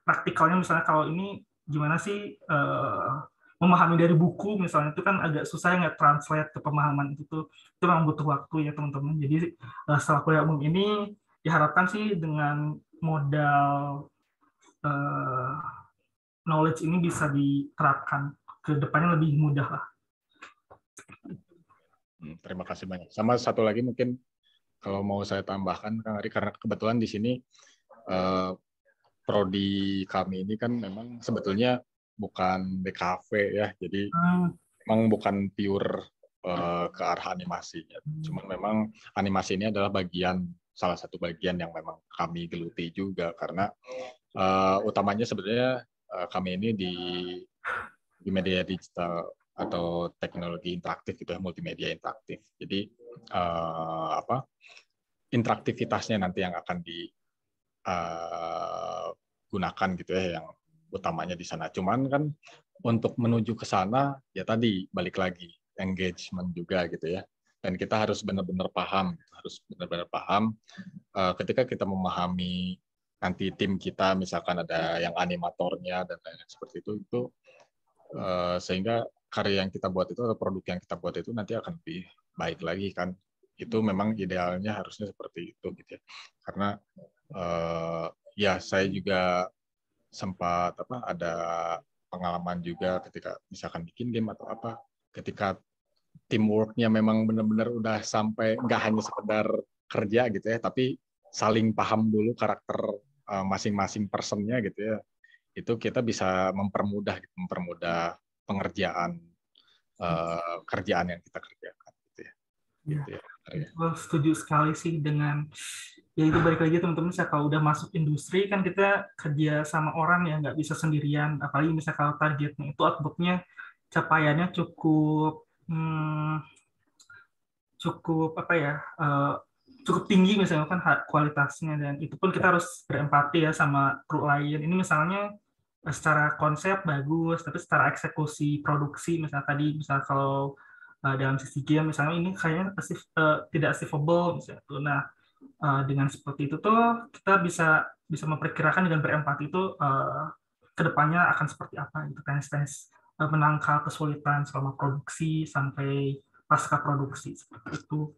praktikalnya, misalnya kalau ini gimana sih memahami dari buku misalnya, itu kan agak susah ya nge-translate ke pemahaman itu memang butuh waktu ya teman-teman. Jadi setelah kuliah umum ini diharapkan sih dengan modal knowledge ini bisa diterapkan ke depannya lebih mudah lah. Terima kasih banyak. Sama satu lagi mungkin kalau mau saya tambahkan, Kang Ari, karena kebetulan di sini prodi kami ini kan memang sebetulnya bukan DKV ya, jadi memang bukan pure ke arah animasinya. Cuman memang animasi ini adalah salah satu bagian yang memang kami geluti juga, karena utamanya sebenarnya kami ini di media digital atau teknologi interaktif gitu ya, multimedia interaktif. Jadi interaktivitasnya nanti yang akan digunakan gitu ya, yang utamanya di sana. Cuman kan untuk menuju ke sana ya tadi balik lagi engagement juga gitu ya. Dan kita harus benar-benar paham, ketika kita memahami nanti tim kita, misalkan ada yang animatornya dan lain-lain seperti itu sehingga karya yang kita buat itu atau produk yang kita buat itu nanti akan lebih baik lagi kan. Itu memang idealnya harusnya seperti itu gitu ya. Karena ya saya juga sempat ada pengalaman juga ketika misalkan bikin game atau apa, ketika teamwork-nya memang benar-benar udah sampai nggak hanya sekedar kerja gitu ya, tapi saling paham dulu karakter masing-masing personnya gitu ya, itu kita bisa mempermudah pengerjaan kerjaan yang kita kerjakan gitu ya. Gitu ya. Setuju sekali sih dengan ya itu, balik lagi teman-teman, kalau udah masuk industri kan kita kerja sama orang ya, nggak bisa sendirian, apalagi misalnya kalau targetnya itu outputnya capaiannya cukup cukup tinggi misalnya kan kualitasnya, dan itu pun kita harus berempati ya sama kru lain. Ini misalnya secara konsep bagus, tapi secara eksekusi produksi misalnya kalau dalam sisi game misalnya ini kayaknya tidak achievable misalnya. Nah, dengan seperti itu tuh kita bisa memperkirakan dengan berempati itu kedepannya akan seperti apa gitu kan, menangkal kesulitan selama produksi sampai pasca produksi seperti itu.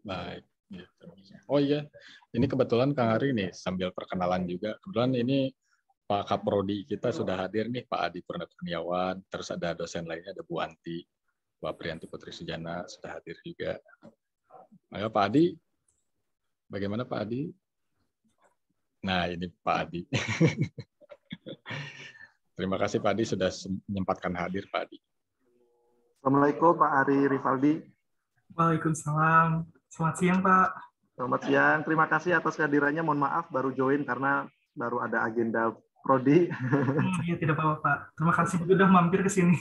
Baik. Oh iya, ini kebetulan Kang Hari nih sambil perkenalan juga. Kebetulan ini Pak Kaprodi kita sudah hadir nih, Pak Adi Purnakurniawan, terus ada dosen lainnya, ada Bu Anti, Pak Priyanti Putri Sujana sudah hadir juga. Maka Pak Adi, bagaimana Pak Adi? Nah ini Pak Adi. Terima kasih Pak Adi sudah menyempatkan hadir Pak Adi. Assalamualaikum Pak Ari Rivaldi. Waalaikumsalam. Selamat siang, Pak. Selamat siang. Terima kasih atas kehadirannya. Mohon maaf baru join karena baru ada agenda prodi. Iya, tidak apa-apa, Pak. Terima kasih sudah mampir ke sini.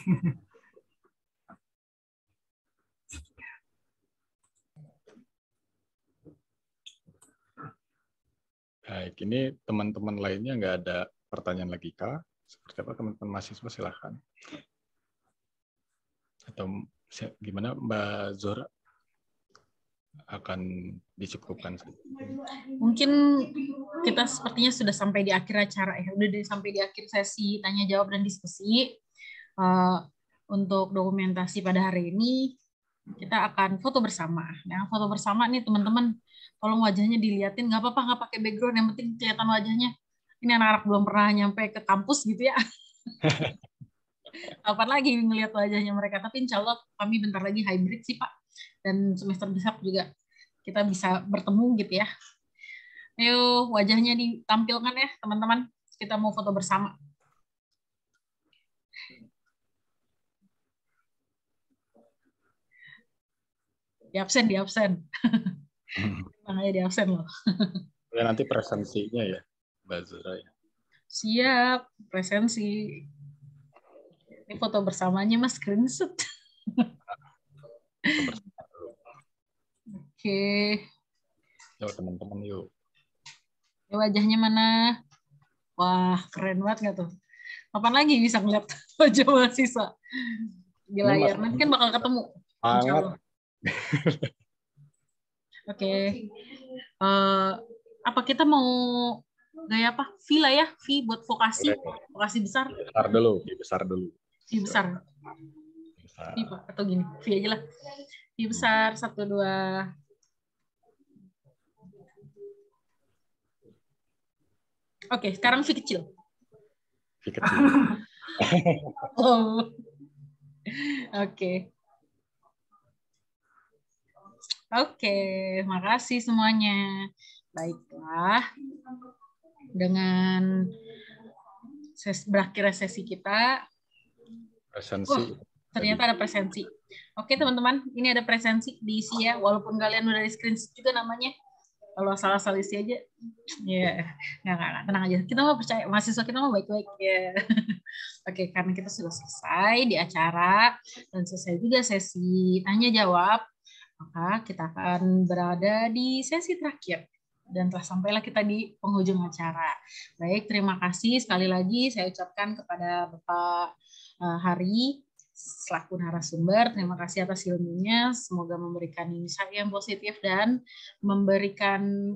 Baik, ini teman-teman lainnya nggak ada pertanyaan lagi, Kak? Seperti apa teman-teman mahasiswa, silahkan. Atau gimana Mbak Zora? Akan dicukupkan. Mungkin kita sepertinya sudah sampai di akhir acara ya, sampai di akhir sesi tanya jawab dan diskusi. Untuk dokumentasi pada hari ini kita akan foto bersama. Nah, foto bersama nih teman-teman, tolong wajahnya dilihatin, nggak apa-apa nggak pakai background, yang penting kelihatan wajahnya. Ini anak-anak belum pernah nyampe ke kampus gitu ya. Kapan lagi ngelihat wajahnya mereka? Tapi insya Allah kami bentar lagi hybrid sih Pak. Dan semester besar juga kita bisa bertemu gitu ya. Ayo wajahnya ditampilkan ya teman-teman. Kita mau foto bersama. Di absen. Makanya di absen loh. Ya, nanti presensinya ya, Mbak Zura ya. Siap, presensi. Ini foto bersamanya Mas, screenshot. Oke. Yuk teman-teman yuk. Wajahnya mana? Wah, keren banget nggak tuh? Kapan lagi bisa ngeliat wajah mahasiswa di layar? Nanti kan bakal ketemu. Insya Allah. Oke. Apa kita mau gaya apa? V lah ya, V buat vokasi. Vokasi besar. Besar dulu. V besar. V Pak, atau gini, V aja lah. V besar, 1, 2. Oke, sekarang V kecil. V kecil. Oh. Oke. Oke, makasih semuanya. Baiklah. Dengan berakhir sesi kita. Presensi. Ternyata ada presensi. Oke, teman-teman, ini ada presensi diisi ya. Walaupun kalian udah di screenshot juga namanya. Kalau asal-asal isi aja, ya nggak, tenang aja. Kita mau percaya, mahasiswa kita mau baik-baik ya. Oke, karena kita sudah selesai di acara dan selesai juga sesi tanya jawab, maka kita akan berada di sesi terakhir dan telah sampailah kita di penghujung acara. Baik, terima kasih sekali lagi saya ucapkan kepada Bapak Hari selaku narasumber, terima kasih atas ilmunya, semoga memberikan insight yang positif dan memberikan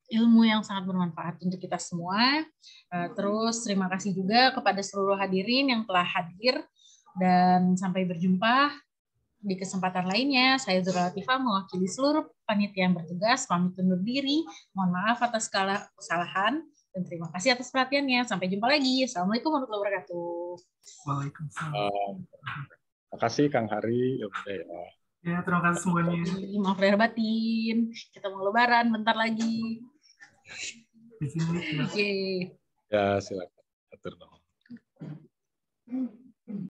ilmu yang sangat bermanfaat untuk kita semua. Terus terima kasih juga kepada seluruh hadirin yang telah hadir dan sampai berjumpa di kesempatan lainnya. Saya Zura Latifah mewakili seluruh panitia yang bertugas, pamit undur diri, mohon maaf atas segala kesalahan. Dan terima kasih atas perhatiannya. Sampai jumpa lagi. Assalamualaikum warahmatullahi wabarakatuh. Waalaikumsalam. Terima kasih Kang Hari. Ya, terima kasih semuanya. Maaf lahir batin. Kita mau lebaran bentar lagi. Di sini. Ya, silakan. Atur dong.